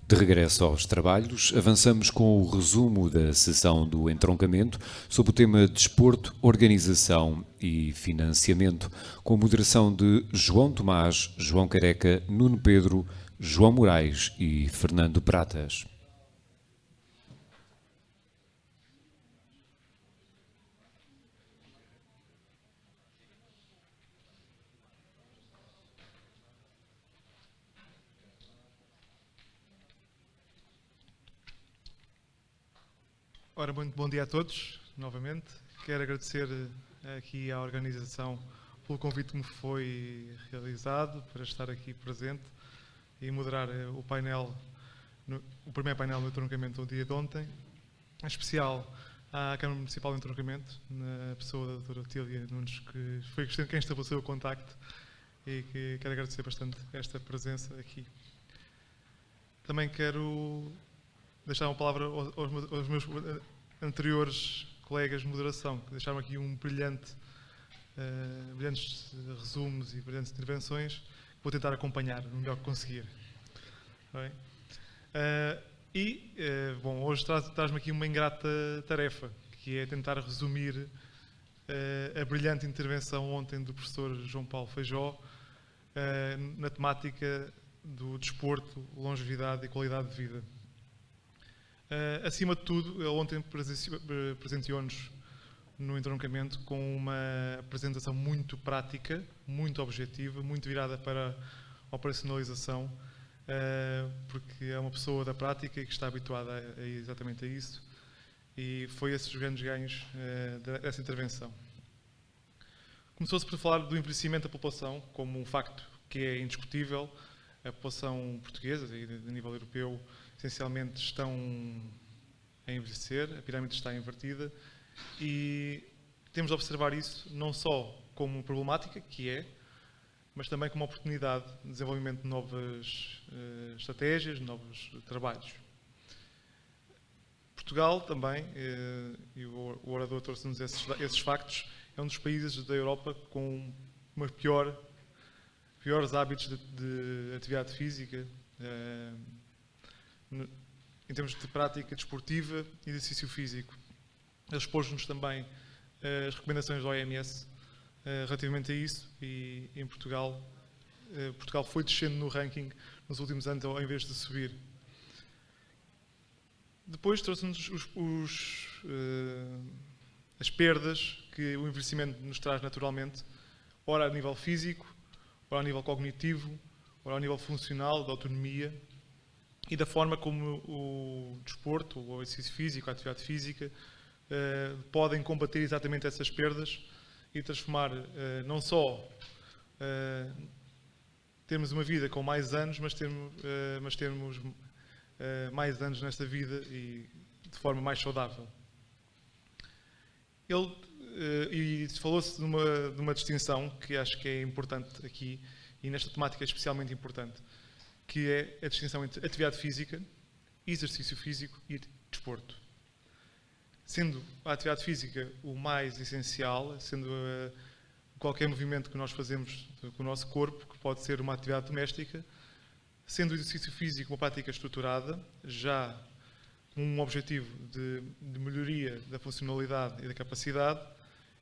De regresso aos trabalhos, avançamos com o resumo da sessão do entroncamento sob o tema Desporto, Organização e Financiamento, com moderação de João Tomás, João Careca, Nuno Pedro, João Moraes e Fernando Pratas. Ora, muito bom dia a todos, novamente. Quero agradecer aqui à organização pelo convite que me foi realizado para estar aqui presente e moderar o painel, o primeiro painel do entroncamento do dia de ontem, em especial à Câmara Municipal de Entroncamento, na pessoa da doutora Otília Nunes, que foi quem estabeleceu o contacto e que quero agradecer bastante esta presença aqui. Também quero deixar uma palavra aos meus anteriores colegas de moderação, que deixaram aqui brilhantes resumos e brilhantes intervenções, que vou tentar acompanhar o melhor que conseguir. Bem? Bom, hoje traz-me aqui uma ingrata tarefa, que é tentar resumir a brilhante intervenção ontem do professor João Paulo Feijó na temática do desporto, longevidade e qualidade de vida. Acima de tudo, ele ontem presenteou-nos no entroncamento com uma apresentação muito prática, muito objetiva, muito virada para a operacionalização, porque é uma pessoa da prática e que está habituada exatamente a isso, e foi esses os grandes ganhos dessa intervenção. Começou-se por falar do envelhecimento da população como um facto que é indiscutível. A população portuguesa e a nível europeu essencialmente estão a envelhecer, a pirâmide está invertida e temos de observar isso não só como problemática, que é, mas também como oportunidade de desenvolvimento de novas estratégias, de novos trabalhos. Portugal também, e o orador trouxe-nos esses factos, é um dos países da Europa com uma piores hábitos de atividade física, em termos de prática desportiva e exercício físico. Ele expôs-nos também as recomendações da OMS relativamente a isso, e em Portugal foi descendo no ranking nos últimos anos ao invés de subir. Depois trouxe-nos as perdas que o envelhecimento nos traz naturalmente, ora a nível físico, ora a nível cognitivo, ora a nível funcional, da autonomia, e da forma como o desporto, o exercício físico, a atividade física, podem combater exatamente essas perdas e transformar não só termos uma vida com mais anos, mas termos mais anos nesta vida e de forma mais saudável. E falou-se de uma distinção que acho que é importante aqui, e nesta temática é especialmente importante, que é a distinção entre atividade física, exercício físico e desporto. Sendo a atividade física o mais essencial, sendo qualquer movimento que nós fazemos com o nosso corpo, que pode ser uma atividade doméstica, sendo o exercício físico uma prática estruturada, já com um objetivo de melhoria da funcionalidade e da capacidade,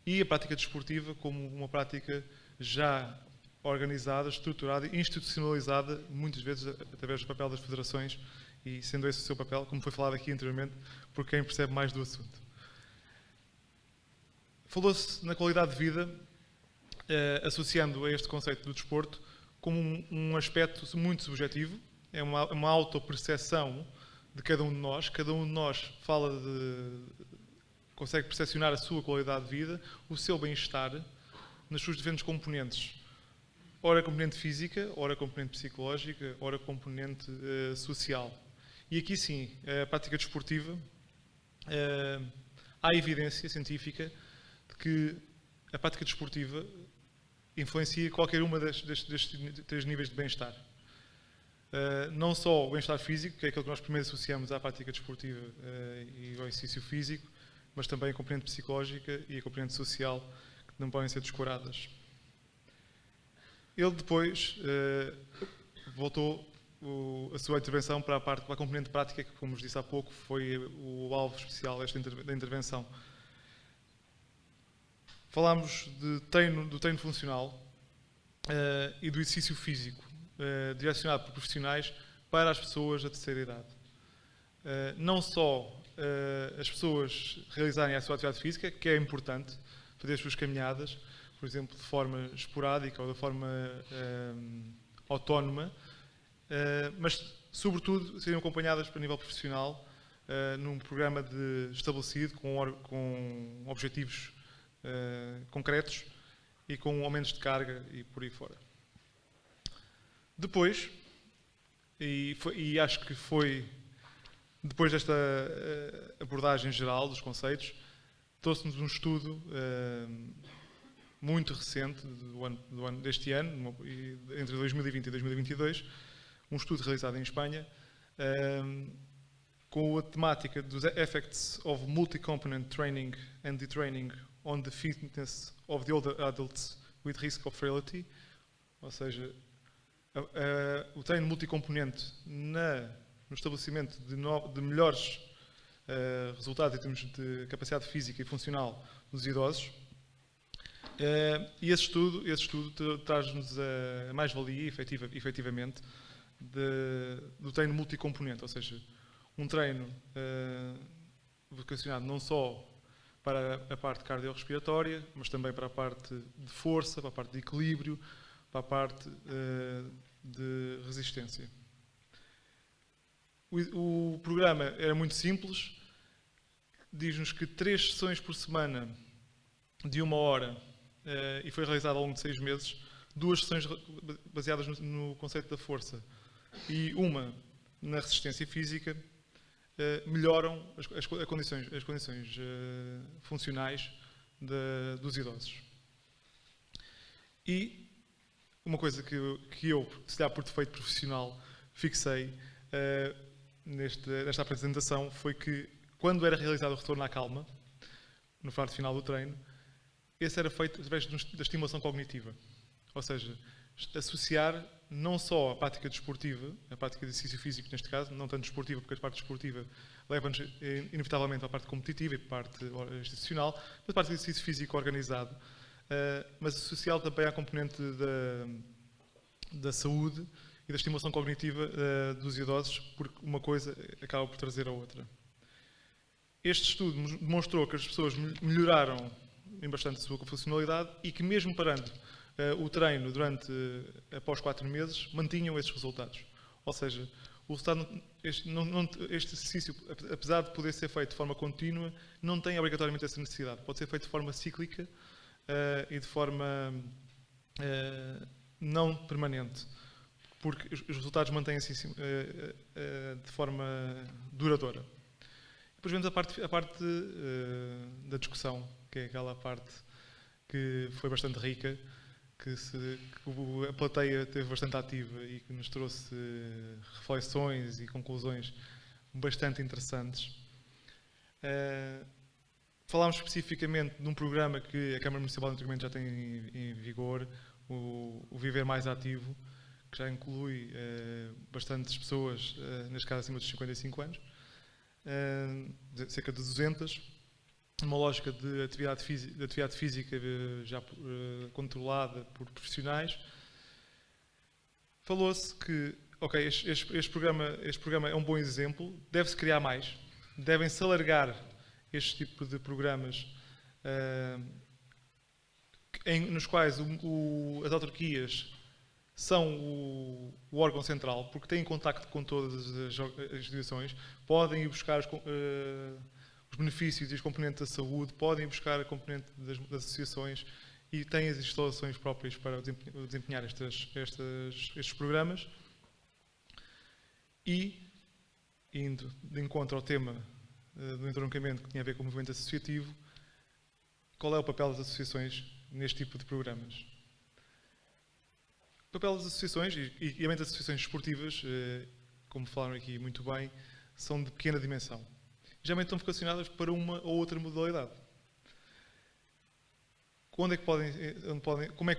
e a prática desportiva como uma prática já organizada, estruturada e institucionalizada, muitas vezes através do papel das federações, e sendo esse o seu papel, como foi falado aqui anteriormente, por quem percebe mais do assunto. Falou-se na qualidade de vida, associando a este conceito do desporto como um aspecto muito subjetivo, é uma autopercepção de cada um de nós. Cada um de nós consegue percepcionar a sua qualidade de vida, o seu bem-estar, nas suas diferentes componentes. Ora componente física, ora componente psicológica, ora componente social. E aqui sim, a prática desportiva, há evidência científica de que a prática desportiva influencia qualquer uma destes três níveis de bem-estar. Não só o bem-estar físico, que é aquilo que nós primeiro associamos à prática desportiva e ao exercício físico, mas também a componente psicológica e a componente social, que não podem ser descuradas. Ele depois voltou a sua intervenção para a componente prática, que, como vos disse há pouco, foi o alvo especial da intervenção. Falámos do treino funcional e do exercício físico, direcionado por profissionais para as pessoas da terceira idade. Não só as pessoas realizarem a sua atividade física, que é importante, fazer as suas caminhadas, por exemplo, de forma esporádica ou de forma autónoma, mas, sobretudo, serem acompanhadas para nível profissional num programa estabelecido com objetivos concretos e com aumentos de carga e por aí fora. Depois, e acho que foi depois desta abordagem geral dos conceitos, trouxe-nos um estudo muito recente deste ano, entre 2020 e 2022, um estudo realizado em Espanha, com a temática dos effects of multi-component training and detraining on the fitness of the older adults with risk of frailty, ou seja, o treino multicomponente no estabelecimento de melhores resultados em termos de capacidade física e funcional dos idosos. E esse estudo traz-nos a mais-valia, efetivamente, do treino multicomponente, ou seja, um treino vocacionado não só para a parte cardiorrespiratória, mas também para a parte de força, para a parte de equilíbrio, para a parte de resistência. O programa era muito simples, diz-nos que 3 sessões por semana de 1 hora, e foi realizado ao longo de 6 meses, 2 sessões baseadas no conceito da força e uma na resistência física, melhoram as condições funcionais dos idosos. E uma coisa que eu, se calhar por defeito profissional, fixei nesta apresentação foi que, quando era realizado o retorno à calma, no parte final do treino, esse era feito através da estimulação cognitiva. Ou seja, associar não só a prática desportiva, a prática de exercício físico neste caso, não tanto desportiva, porque a parte desportiva leva-nos inevitavelmente à parte competitiva e à parte institucional, mas a parte de exercício físico organizado, mas associá-lo também à componente da saúde e da estimulação cognitiva dos idosos, porque uma coisa acaba por trazer a outra. Este estudo demonstrou que as pessoas melhoraram em bastante a sua funcionalidade e que, mesmo parando o treino após 4 meses, mantinham esses resultados. Ou seja, o resultado, este exercício, apesar de poder ser feito de forma contínua, não tem obrigatoriamente essa necessidade. Pode ser feito de forma cíclica e de forma não permanente, porque os resultados mantêm-se de forma duradoura. Depois vemos a parte da discussão, que é aquela parte que foi bastante rica, que a plateia esteve bastante ativa e que nos trouxe reflexões e conclusões bastante interessantes. Falámos especificamente de um programa que a Câmara Municipal de Entretenimento já tem em vigor, o Viver Mais Ativo, que já inclui bastantes pessoas, neste caso acima dos 55 anos, cerca de 200, uma lógica de atividade física já controlada por profissionais. Falou-se que, ok, este programa é um bom exemplo, deve-se criar mais, devem-se alargar este tipo de programas nos quais as autarquias são o órgão central, porque têm contacto com todas as instituições, podem ir buscar os benefícios e os componentes da saúde, podem ir buscar a componente das associações e têm as instalações próprias para desempenhar estes programas. E, indo de encontro ao tema do entroncamento que tinha a ver com o movimento associativo, qual é o papel das associações neste tipo de programas? O papel das associações, e realmente as associações esportivas, como falaram aqui muito bem, são de pequena dimensão. Geralmente estão vocacionadas para uma ou outra modalidade. Como é que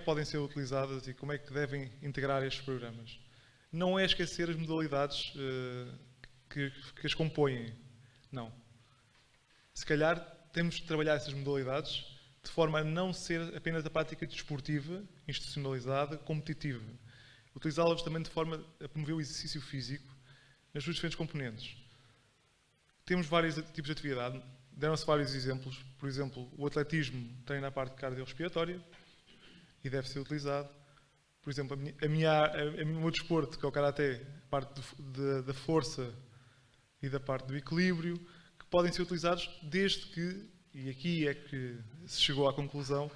podem ser utilizadas e como é que devem integrar estes programas? não é esquecer as modalidades que as compõem. Não. Se calhar temos de trabalhar essas modalidades de forma a não ser apenas a prática desportiva, institucionalizada, competitiva. Utilizá-las também de forma a promover o exercício físico nas suas diferentes componentes. Temos vários tipos de atividade, deram-se vários exemplos. Por exemplo, o atletismo treina a parte cardiorrespiratória e deve ser utilizado. Por exemplo, o meu desporto, que é o karaté, a parte da força e da parte do equilíbrio, que podem ser utilizados desde que, e aqui é que se chegou à conclusão,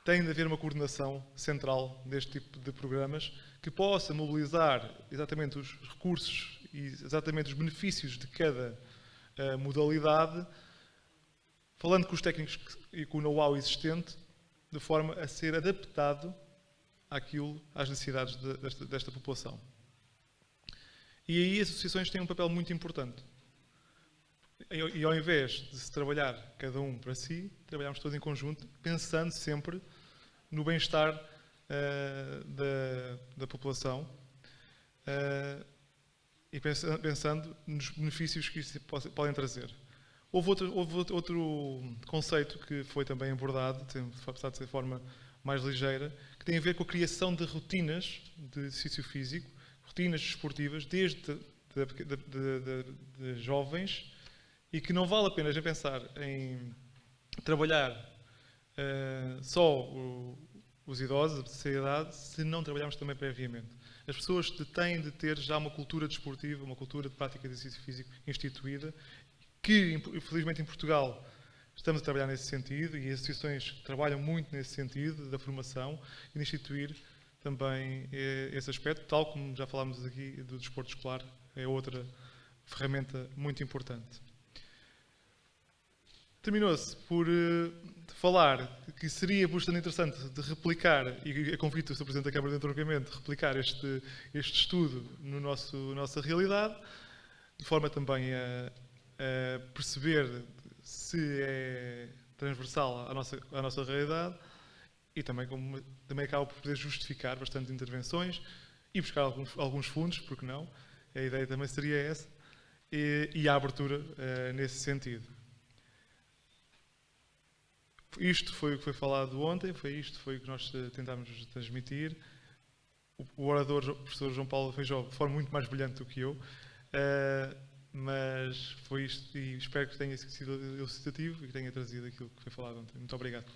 tem de haver uma coordenação central deste tipo de programas que possa mobilizar exatamente os recursos e exatamente os benefícios de cada modalidade, falando com os técnicos e com o know-how existente, de forma a ser adaptado às necessidades desta população. E aí as associações têm um papel muito importante. E ao invés de se trabalhar cada um para si, trabalhamos todos em conjunto, pensando sempre no bem-estar da população e pensando nos benefícios que isso podem trazer. Houve outro conceito que foi também abordado, apesar de ser de forma mais ligeira, que tem a ver com a criação de rotinas de exercício físico, rotinas desportivas, desde de jovens, e que não vale a pena já pensar em trabalhar só os idosos, a terceira idade, se não trabalharmos também previamente. As pessoas têm de ter já uma cultura desportiva, uma cultura de prática de exercício físico instituída, que, infelizmente, em Portugal estamos a trabalhar nesse sentido e as associações trabalham muito nesse sentido, da formação e de instituir também esse aspecto, tal como já falámos aqui do desporto escolar, é outra ferramenta muito importante. Terminou-se por falar que seria bastante interessante de replicar, e a convite o Sr. Presidente da Câmara de Entroncamento, replicar este estudo na nossa realidade, de forma também a perceber se é transversal à nossa realidade e também acaba por poder justificar bastante intervenções e buscar alguns fundos, porque não? A ideia também seria essa, e a abertura nesse sentido. Isto foi o que foi falado ontem, foi o que nós tentámos transmitir. O orador, o professor João Paulo Feijó, de forma muito mais brilhante do que eu, mas foi isto e espero que tenha sido elucidativo e que tenha trazido aquilo que foi falado ontem. Muito obrigado.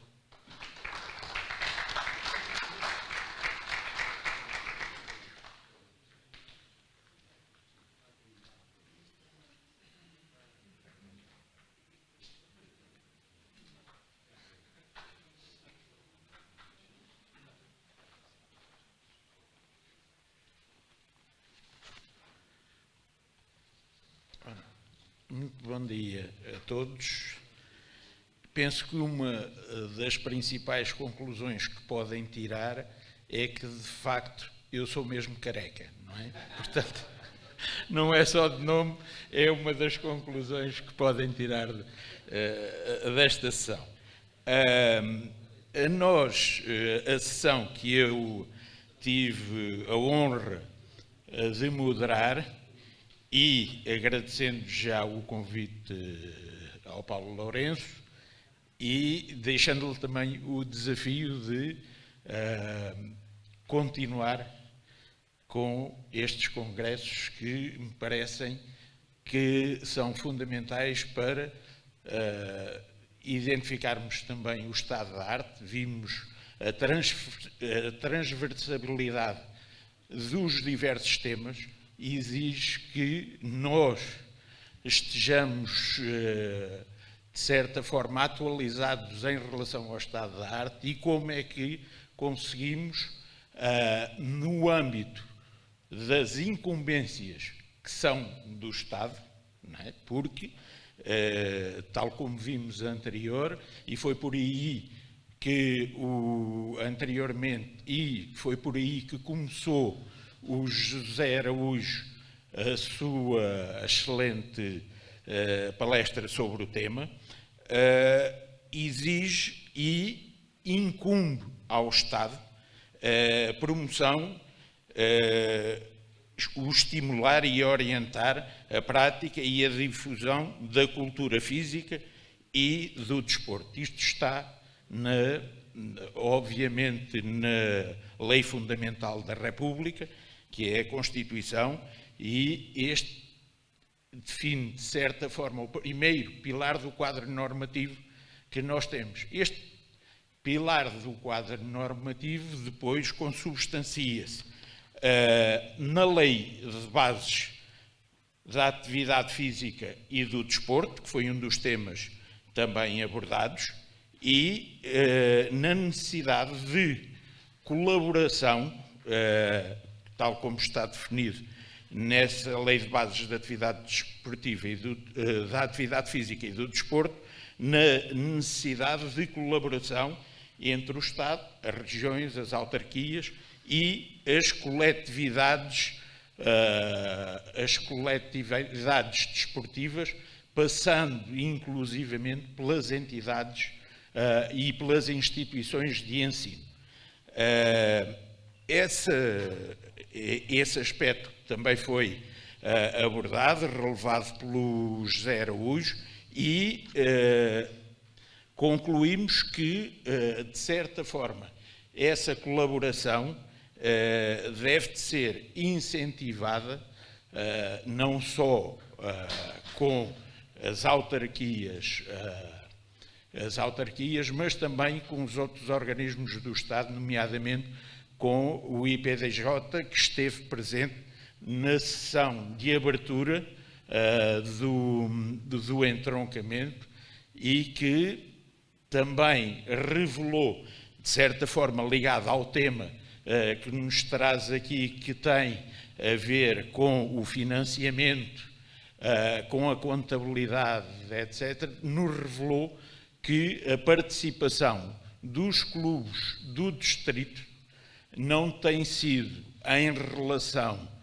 Muito bom dia a todos. Penso que uma das principais conclusões que podem tirar é que, de facto, eu sou mesmo careca, não é? Portanto, não é só de nome, é uma das conclusões que podem tirar desta sessão. A sessão que eu tive a honra de moderar, e agradecendo já o convite ao Paulo Lourenço e deixando-lhe também o desafio de continuar com estes congressos que me parecem que são fundamentais para identificarmos também o estado da arte. Vimos a transversabilidade dos diversos temas e exige que nós estejamos, de certa forma, atualizados em relação ao estado da arte e como é que conseguimos, no âmbito das incumbências que são do Estado, não é? Porque, tal como vimos anterior, e foi por aí que anteriormente, e foi por aí que começou o José Araújo a sua excelente palestra sobre o tema, exige e incumbe ao Estado a promoção o estimular e orientar a prática e a difusão da cultura física e do desporto. Isto está, obviamente, na Lei Fundamental da República, que é a Constituição, e este define, de certa forma, o primeiro pilar do quadro normativo que nós temos. Este pilar do quadro normativo depois consubstancia-se na Lei de Bases da Atividade Física e do Desporto, que foi um dos temas também abordados, e na necessidade de colaboração, tal como está definido nessa Lei de Bases da Atividade Desportiva e da Atividade Física e do Desporto, na necessidade de colaboração entre o Estado, as regiões, as autarquias e as coletividades desportivas, passando inclusivamente pelas entidades e pelas instituições de ensino. Esse aspecto também foi abordado, relevado pelo José Araújo, e concluímos que, de certa forma, essa colaboração deve de ser incentivada não só com as autarquias, mas também com os outros organismos do Estado, nomeadamente com o IPDJ, que esteve presente na sessão de abertura do entroncamento e que também revelou, de certa forma, ligado ao tema que nos traz aqui, que tem a ver com o financiamento, com a contabilidade, etc., nos revelou que a participação dos clubes do distrito não tem sido, em relação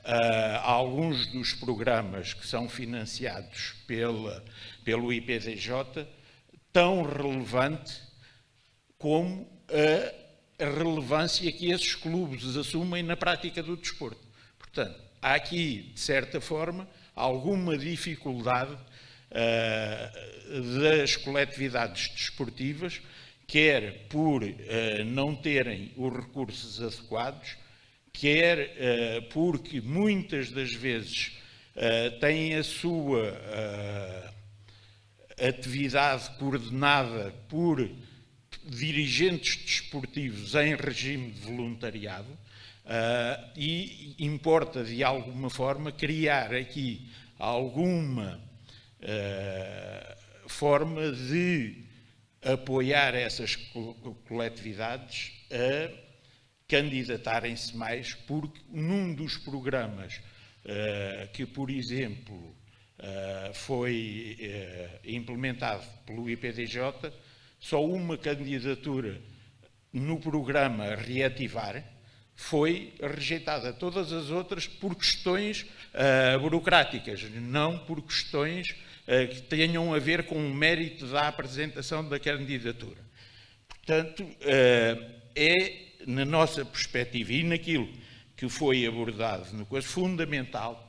a alguns dos programas que são financiados pelo IPDJ, tão relevante como a relevância que esses clubes assumem na prática do desporto. Portanto, há aqui, de certa forma, alguma dificuldade das coletividades desportivas, quer por não terem os recursos adequados, quer porque muitas das vezes têm a sua atividade coordenada por dirigentes desportivos em regime de voluntariado, e importa de alguma forma criar aqui alguma forma de apoiar essas coletividades a candidatarem-se mais, porque num dos programas que, por exemplo, foi implementado pelo IPDJ, só uma candidatura no programa Reativar foi rejeitada. Todas as outras por questões burocráticas, não por questões que tenham a ver com o mérito da apresentação da candidatura. Portanto, na nossa perspectiva e naquilo que foi abordado no caso, fundamental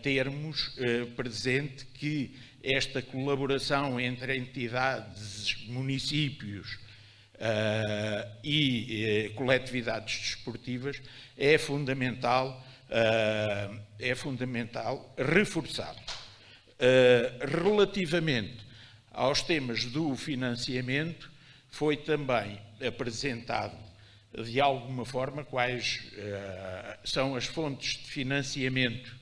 termos presente que esta colaboração entre entidades, municípios e coletividades desportivas é fundamental reforçar. Relativamente aos temas do financiamento, foi também apresentado de alguma forma quais são as fontes de financiamento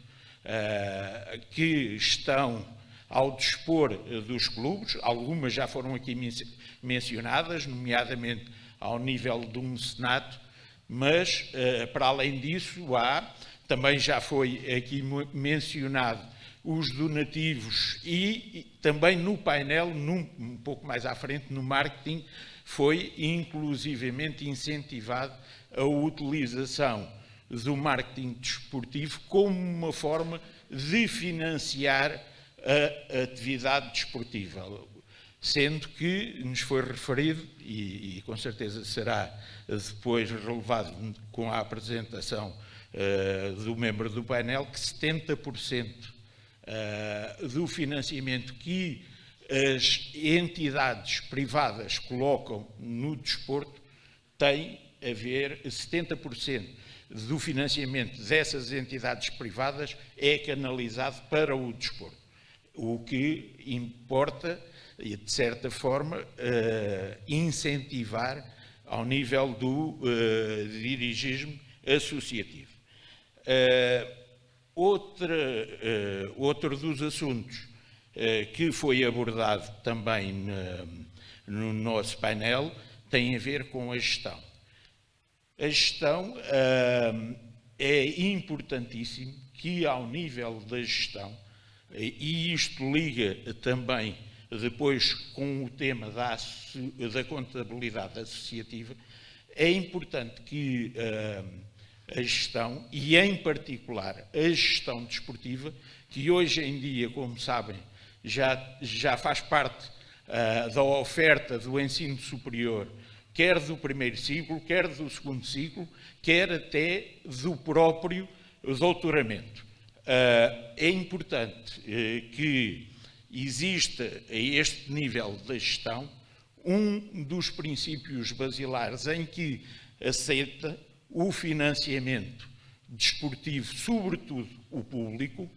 que estão ao dispor dos clubes. Algumas já foram aqui mencionadas, nomeadamente ao nível do mecenato, mas para além disso também já foi aqui mencionado os donativos e também no painel, um pouco mais à frente, no marketing, foi inclusivamente incentivado a utilização do marketing desportivo como uma forma de financiar a atividade desportiva, sendo que nos foi referido, e com certeza será depois relevado com a apresentação do membro do painel que 70% do financiamento que as entidades privadas colocam no desporto tem a ver, 70% do financiamento dessas entidades privadas é canalizado para o desporto. O que importa, de certa forma, incentivar ao nível do dirigismo associativo. Outro dos assuntos que foi abordado também no nosso painel tem a ver com a gestão. A gestão é importantíssimo que, ao nível da gestão, e isto liga também depois com o tema da contabilidade associativa, é importante que a gestão, e em particular a gestão desportiva, que hoje em dia, como sabem, já faz parte da oferta do ensino superior, quer do primeiro ciclo, quer do segundo ciclo, quer até do próprio doutoramento. É importante que exista a este nível da gestão um dos princípios basilares em que aceita o financiamento desportivo, sobretudo o público,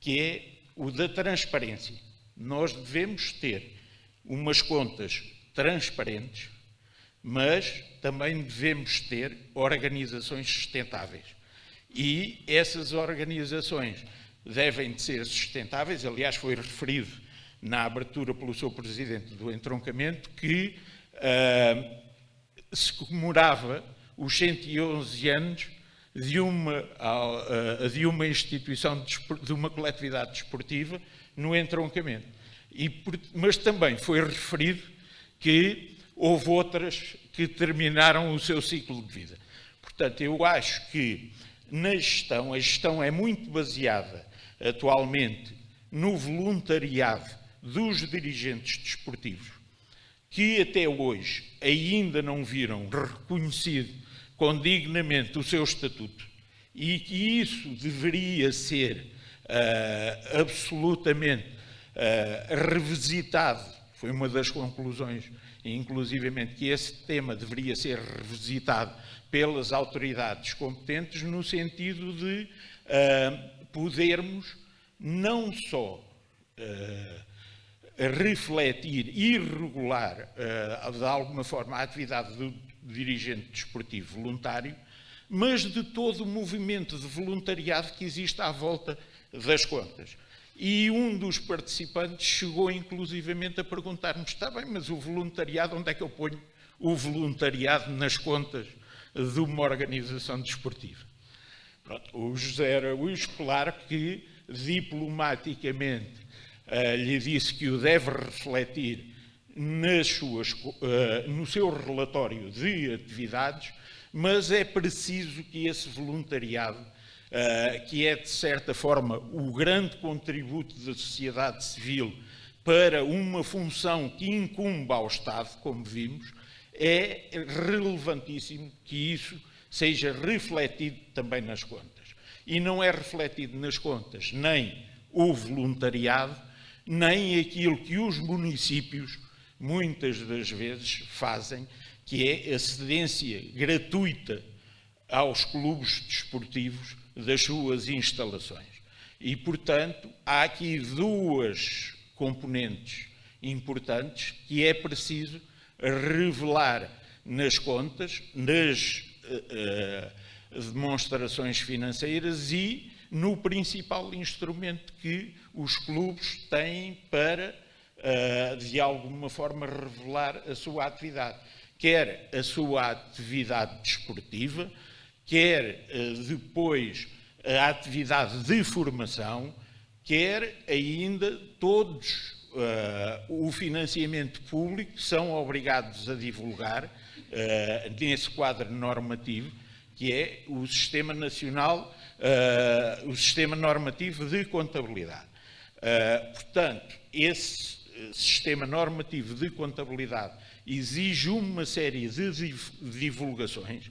que é o da transparência. Nós devemos ter umas contas transparentes, mas também devemos ter organizações sustentáveis. E essas organizações devem de ser sustentáveis. Aliás, foi referido na abertura pelo seu presidente do entroncamento que se comemorava os 111 anos de uma instituição, de uma coletividade desportiva no entroncamento. Mas também foi referido que houve outras que terminaram o seu ciclo de vida. Portanto, eu acho que na gestão, a gestão é muito baseada atualmente no voluntariado dos dirigentes desportivos, que até hoje ainda não viram reconhecido condignamente o seu estatuto, e que isso deveria ser absolutamente revisitado. Foi uma das conclusões, inclusivamente, que esse tema deveria ser revisitado pelas autoridades competentes, no sentido de podermos não só refletir e regular, de alguma forma, a atividade do dirigente desportivo voluntário, mas de todo o movimento de voluntariado que existe à volta das contas. E um dos participantes chegou inclusivamente a perguntar-nos: está bem, mas o voluntariado, onde é que eu ponho o voluntariado nas contas de uma organização desportiva? Pronto, o José Araújo, claro que diplomaticamente lhe disse que o deve refletir no seu relatório de atividades, mas é preciso que esse voluntariado, que é de certa forma o grande contributo da sociedade civil para uma função que incumbe ao Estado, como vimos, é relevantíssimo que isso seja refletido também nas contas. E não é refletido nas contas nem o voluntariado, nem aquilo que os municípios muitas das vezes fazem, que é a cedência gratuita aos clubes desportivos das suas instalações. E, portanto, há aqui duas componentes importantes que é preciso revelar nas contas, nas demonstrações financeiras e no principal instrumento que os clubes têm para, de alguma forma, revelar a sua atividade. Quer a sua atividade desportiva, quer depois a atividade de formação, quer ainda todos o financiamento público são obrigados a divulgar nesse quadro normativo, que é o Sistema Nacional, o Sistema Normativo de Contabilidade. Portanto, esse Sistema Normativo de Contabilidade exige uma série de divulgações,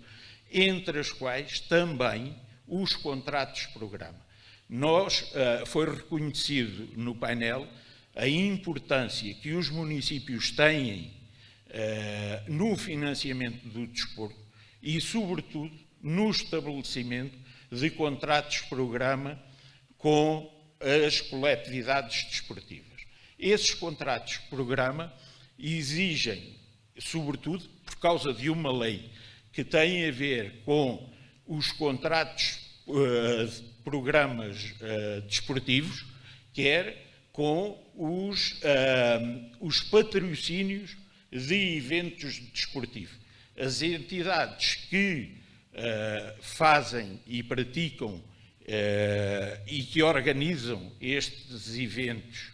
entre as quais também os contratos-programa. Foi reconhecido no painel a importância que os municípios têm no financiamento do desporto e, sobretudo, no estabelecimento de contratos-programa com as coletividades desportivas. Esses contratos-programa exigem, sobretudo, por causa de uma lei que tem a ver com os contratos, programas desportivos, quer com os patrocínios de eventos desportivos. As entidades que fazem e praticam e que organizam estes eventos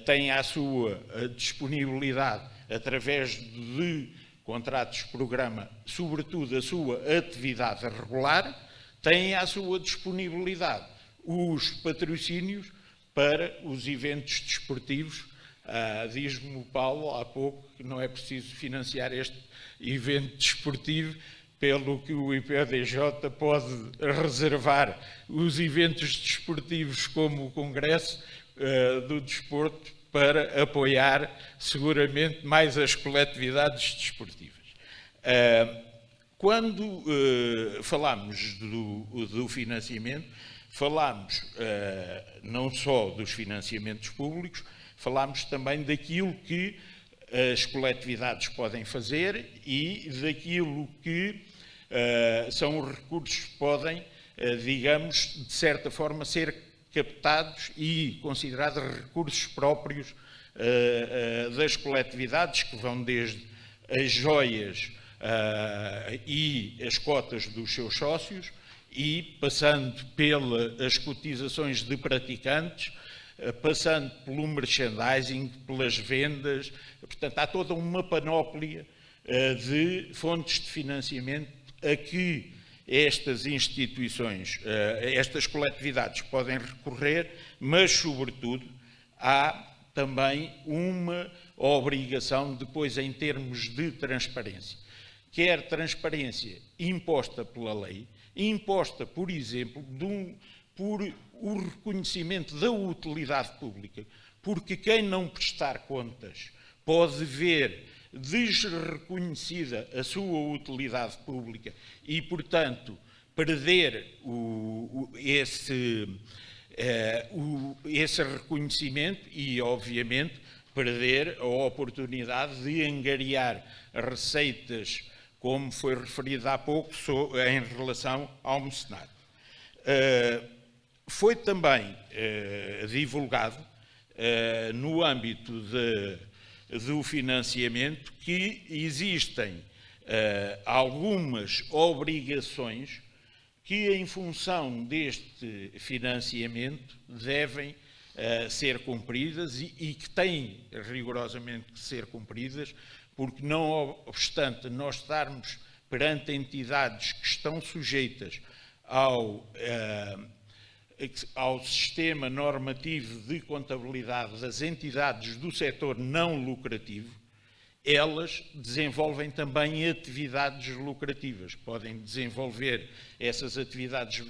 têm à sua disponibilidade, através de contratos-programa, sobretudo a sua atividade regular, têm à sua disponibilidade os patrocínios para os eventos desportivos. Diz-me o Paulo há pouco que não é preciso financiar este evento desportivo, pelo que o IPDJ pode reservar os eventos desportivos como o Congresso do Desporto para apoiar seguramente mais as coletividades desportivas. Quando falamos do financiamento, falamos não só dos financiamentos públicos, falamos também daquilo que as coletividades podem fazer e daquilo que são os recursos que podem, digamos, de certa forma, ser captados e considerados recursos próprios das coletividades, que vão desde as joias e as cotas dos seus sócios, e passando pelas cotizações de praticantes, passando pelo merchandising, pelas vendas. Portanto, há toda uma panóplia de fontes de financiamento a que estas instituições, estas coletividades podem recorrer, mas, sobretudo, há também uma obrigação depois em termos de transparência. Quer transparência imposta pela lei, imposta, por exemplo, por o reconhecimento da utilidade pública, porque quem não prestar contas pode ver desreconhecida a sua utilidade pública e, portanto, perder esse reconhecimento e, obviamente, perder a oportunidade de angariar receitas, como foi referido há pouco, em relação ao mecenato. Foi também divulgado, no âmbito do financiamento, que existem algumas obrigações que, em função deste financiamento, devem ser cumpridas e que têm rigorosamente que ser cumpridas, porque, não obstante nós estarmos perante entidades que estão sujeitas ao sistema normativo de contabilidade das entidades do setor não lucrativo, elas desenvolvem também atividades lucrativas. Podem desenvolver essas atividades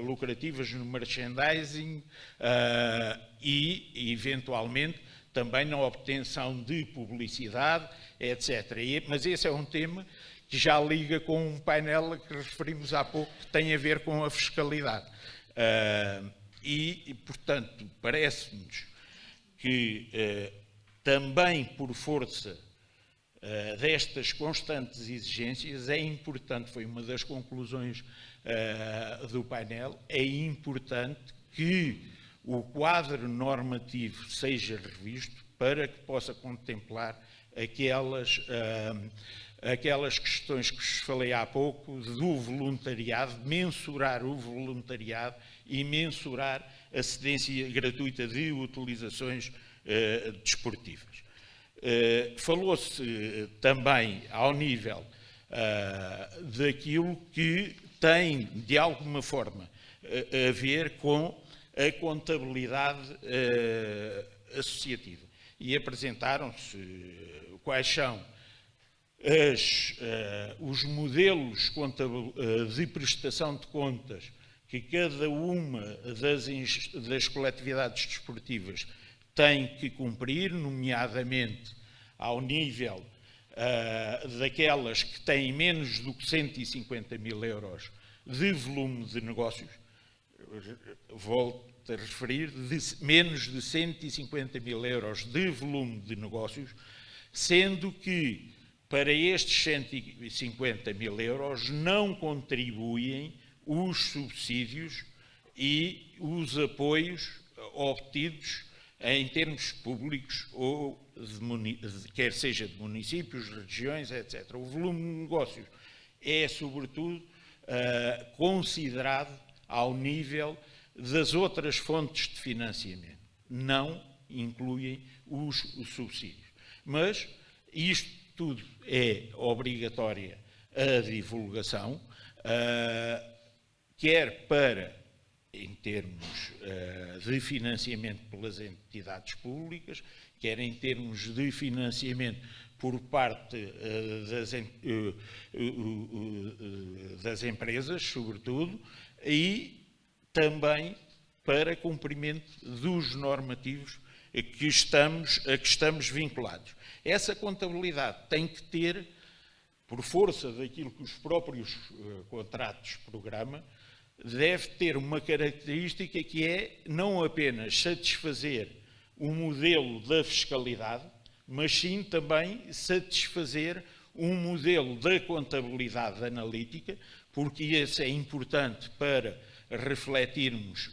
lucrativas no merchandising e, eventualmente, também na obtenção de publicidade, etc. Mas esse é um tema que já liga com um painel a que referimos há pouco, que tem a ver com a fiscalidade. Portanto, parece-nos que também por força destas constantes exigências é importante, foi uma das conclusões do painel, é importante que o quadro normativo seja revisto para que possa contemplar aquelas questões que vos falei há pouco, do voluntariado, mensurar o voluntariado e mensurar a cedência gratuita de utilizações desportivas. Falou-se também ao nível daquilo que tem, de alguma forma, a ver com a contabilidade associativa. E apresentaram-se quais são os modelos de prestação de contas que cada uma das coletividades desportivas tem que cumprir, nomeadamente ao nível daquelas que têm menos do que 150 mil euros de volume de negócios, volto a referir, menos de 150 mil euros de volume de negócios, sendo que para estes 150 mil euros não contribuem os subsídios e os apoios obtidos em termos públicos, ou quer seja de municípios, regiões, etc. O volume de negócios é, sobretudo, considerado ao nível das outras fontes de financiamento. Não incluem os subsídios. Mas isto tudo é obrigatória a divulgação, quer para, em termos de financiamento pelas entidades públicas, quer em termos de financiamento por parte das empresas, sobretudo, e também para cumprimento dos normativos a que estamos vinculados. Essa contabilidade tem que ter, por força daquilo que os próprios contratos-programa, deve ter uma característica que é não apenas satisfazer o modelo da fiscalidade, mas sim também satisfazer um modelo da contabilidade analítica, porque esse é importante para refletirmos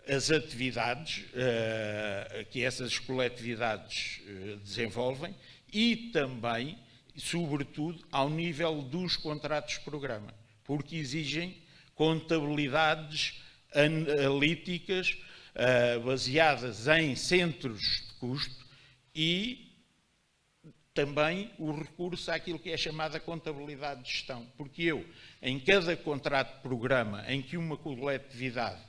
as atividades que essas coletividades desenvolvem e também, sobretudo, ao nível dos contratos-programa, porque exigem contabilidades analíticas baseadas em centros de custo e também o recurso àquilo que é chamada contabilidade de gestão, porque eu, em cada contrato-programa em que uma coletividade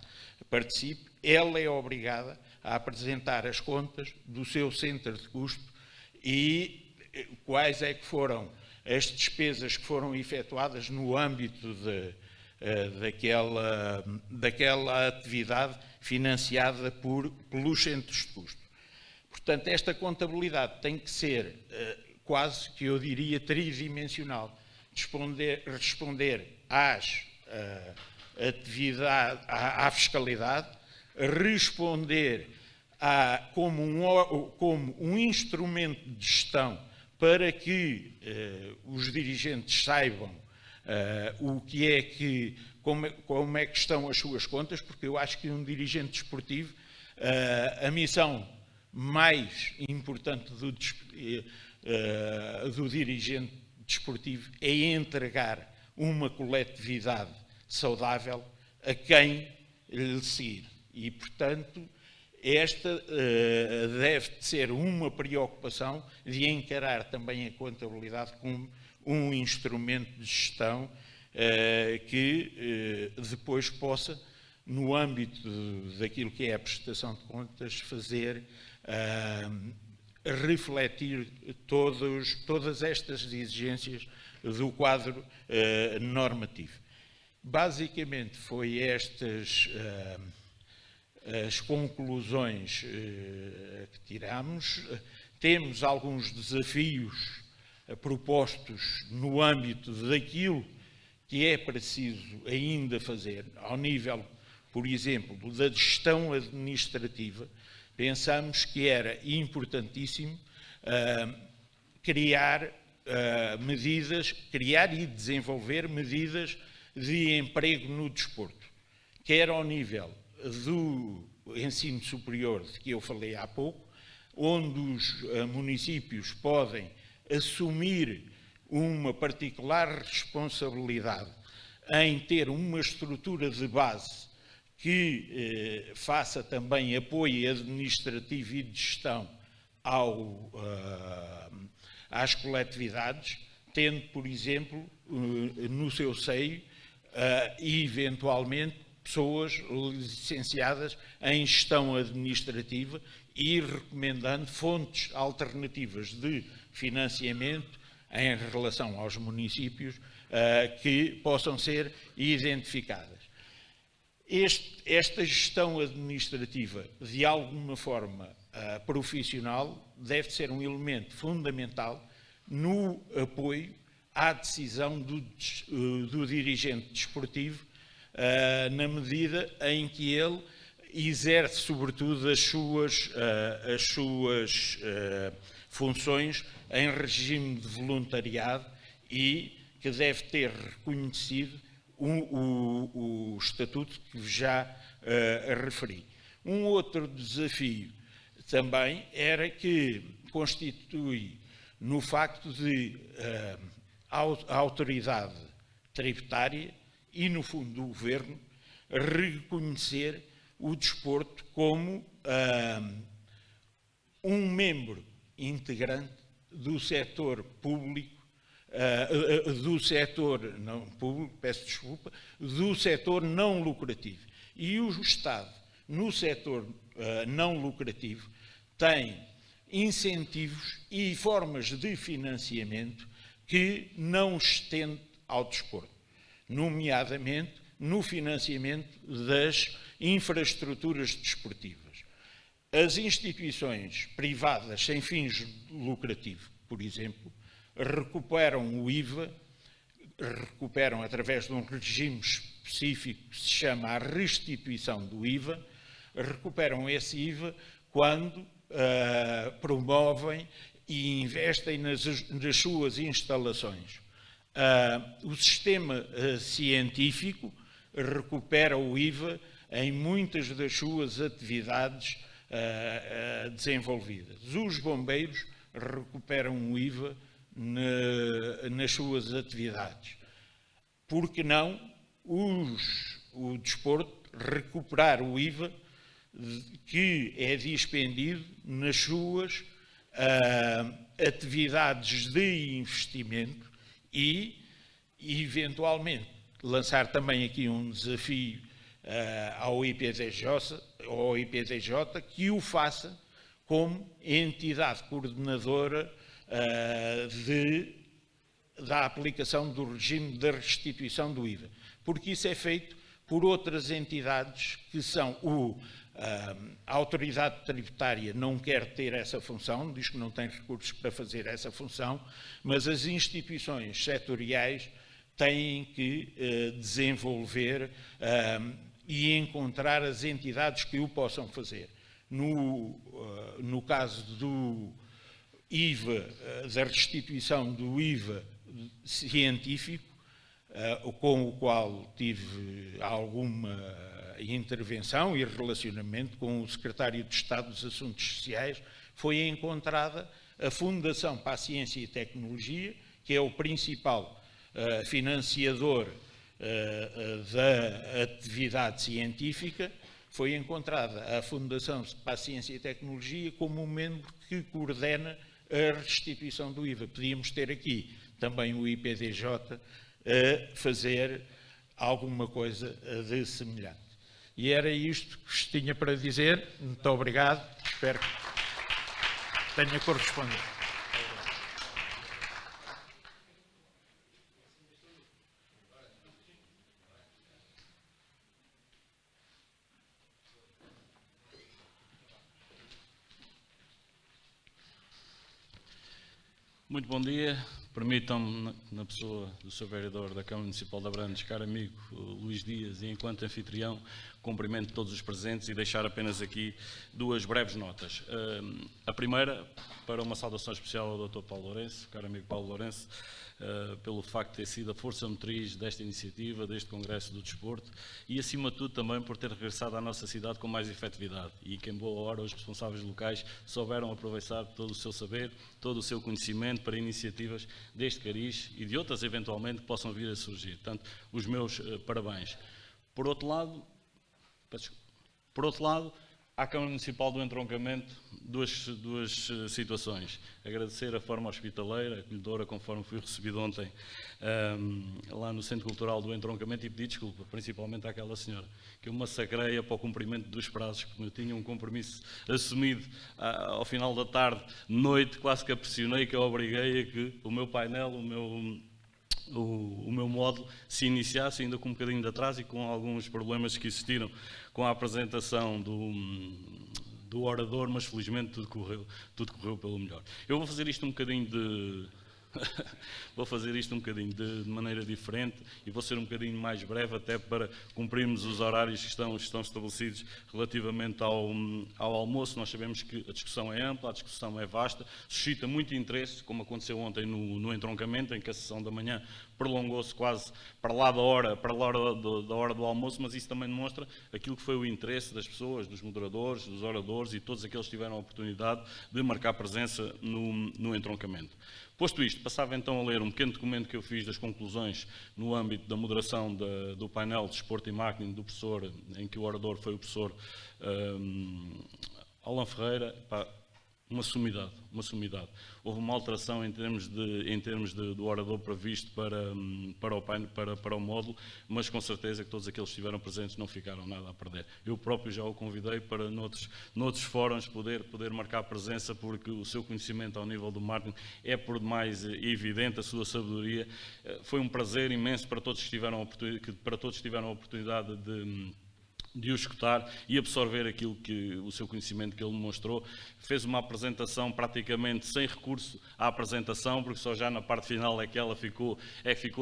participe, ela é obrigada a apresentar as contas do seu centro de custo e quais é que foram as despesas que foram efetuadas no âmbito daquela atividade financiada pelos centros de custo. Portanto, esta contabilidade tem que ser quase, que eu diria, tridimensional. Responder à fiscalidade, responder como um instrumento de gestão para que os dirigentes saibam como é que estão as suas contas, porque eu acho que um dirigente desportivo, a missão mais importante do dirigente desportivo é entregar uma coletividade saudável a quem lhe seguir. E, portanto, esta deve ser uma preocupação de encarar também a contabilidade como um instrumento de gestão que depois possa, no âmbito daquilo que é a prestação de contas, fazer refletir todas estas exigências do quadro normativo. Basicamente, foi estas as conclusões que tiramos. Temos alguns desafios propostos no âmbito daquilo que é preciso ainda fazer, ao nível, por exemplo, da gestão administrativa. Pensamos que era importantíssimo criar e desenvolver medidas de emprego no desporto, quer ao nível do ensino superior, de que eu falei há pouco, onde os municípios podem assumir uma particular responsabilidade em ter uma estrutura de base que faça também apoio administrativo e de gestão às coletividades, tendo, por exemplo, no seu seio, eventualmente, pessoas licenciadas em gestão administrativa e recomendando fontes alternativas de financiamento em relação aos municípios que possam ser identificadas. Esta gestão administrativa, de alguma forma profissional, deve ser um elemento fundamental no apoio à decisão do dirigente desportivo, na medida em que ele exerce, sobretudo, as suas funções em regime de voluntariado e que deve ter reconhecido o estatuto que já referi. Um outro desafio também era que constitui no facto de a autoridade tributária e, no fundo, do Governo reconhecer o desporto como um membro integrante do setor público, do setor não público, peço desculpa, do setor não lucrativo. E o Estado, no setor não lucrativo, tem incentivos e formas de financiamento que não estende ao desporto, nomeadamente no financiamento das infraestruturas desportivas. As instituições privadas sem fins lucrativos, por exemplo, recuperam o IVA, recuperam através de um regime específico que se chama a restituição do IVA, recuperam esse IVA quando promovem e investem nas suas instalações. O sistema científico recupera o IVA em muitas das suas atividades desenvolvidas. Os bombeiros recuperam o IVA nas suas atividades. Por que não o desporto recuperar o IVA que é dispendido nas suas atividades de investimento e, eventualmente, lançar também aqui um desafio ao IPDJ, que o faça como entidade coordenadora da aplicação do regime da restituição do IVA, porque isso é feito por outras entidades que são a autoridade tributária não quer ter essa função, diz que não tem recursos para fazer essa função, mas as instituições setoriais têm que desenvolver e encontrar as entidades que o possam fazer. No caso do IVA, da restituição do IVA científico, com o qual tive alguma intervenção e relacionamento com o Secretário de Estado dos Assuntos Sociais, foi encontrada a Fundação para a Ciência e Tecnologia, que é o principal financiador da atividade científica. Foi encontrada a Fundação para a Ciência e Tecnologia como um membro que coordena a restituição do IVA. Podíamos ter aqui também o IPDJ a fazer alguma coisa de semelhante. E era isto que vos tinha para dizer. Muito obrigado. Espero que tenha correspondido. Muito bom dia. Permitam-me, na pessoa do Sr. Vereador da Câmara Municipal de Abrantes, caro amigo Luís Dias, e enquanto anfitrião, cumprimento todos os presentes e deixar apenas aqui duas breves notas. A primeira, para uma saudação especial ao Dr. Paulo Lourenço, caro amigo Paulo Lourenço, pelo facto de ter sido a força motriz desta iniciativa, deste Congresso do Desporto, e acima de tudo também por ter regressado à nossa cidade com mais efetividade e que em boa hora os responsáveis locais souberam aproveitar todo o seu saber, todo o seu conhecimento para iniciativas deste cariz e de outras eventualmente que possam vir a surgir. Portanto, os meus parabéns. Por outro lado, À Câmara Municipal do Entroncamento, duas situações. Agradecer a forma hospitaleira, acolhedora, conforme fui recebido ontem lá no Centro Cultural do Entroncamento, e pedir desculpa, principalmente àquela senhora, que eu massacrei para o cumprimento dos prazos, como eu tinha um compromisso assumido ao final da tarde, noite, quase que a pressionei, que eu obriguei a que o meu painel, o meu módulo se iniciasse, ainda com um bocadinho de atraso e com alguns problemas que existiram com a apresentação do orador, mas felizmente tudo correu pelo melhor. Eu vou fazer isto um bocadinho de maneira diferente e vou ser um bocadinho mais breve, até para cumprirmos os horários que estão estabelecidos relativamente ao almoço. Nós sabemos que a discussão é ampla, a discussão é vasta, suscita muito interesse, como aconteceu ontem no entroncamento, em que a sessão da manhã prolongou-se quase para lá da hora do almoço, mas isso também demonstra aquilo que foi o interesse das pessoas, dos moderadores, dos oradores e todos aqueles que tiveram a oportunidade de marcar presença no entroncamento. Posto isto, passava então a ler um pequeno documento que eu fiz das conclusões no âmbito da moderação do painel de Desporto e Marketing do professor, em que o orador foi o professor Alan Ferreira. Uma sumidade. Houve uma alteração em termos do orador previsto para o módulo, mas com certeza que todos aqueles que estiveram presentes não ficaram nada a perder. Eu próprio já o convidei para noutros fóruns poder marcar presença, porque o seu conhecimento ao nível do marketing é por demais evidente, a sua sabedoria. Foi um prazer imenso para todos que tiveram a oportunidade de o escutar e absorver aquilo que o seu conhecimento que ele mostrou. Fez uma apresentação praticamente sem recurso à apresentação, porque só já na parte final é que ela ficou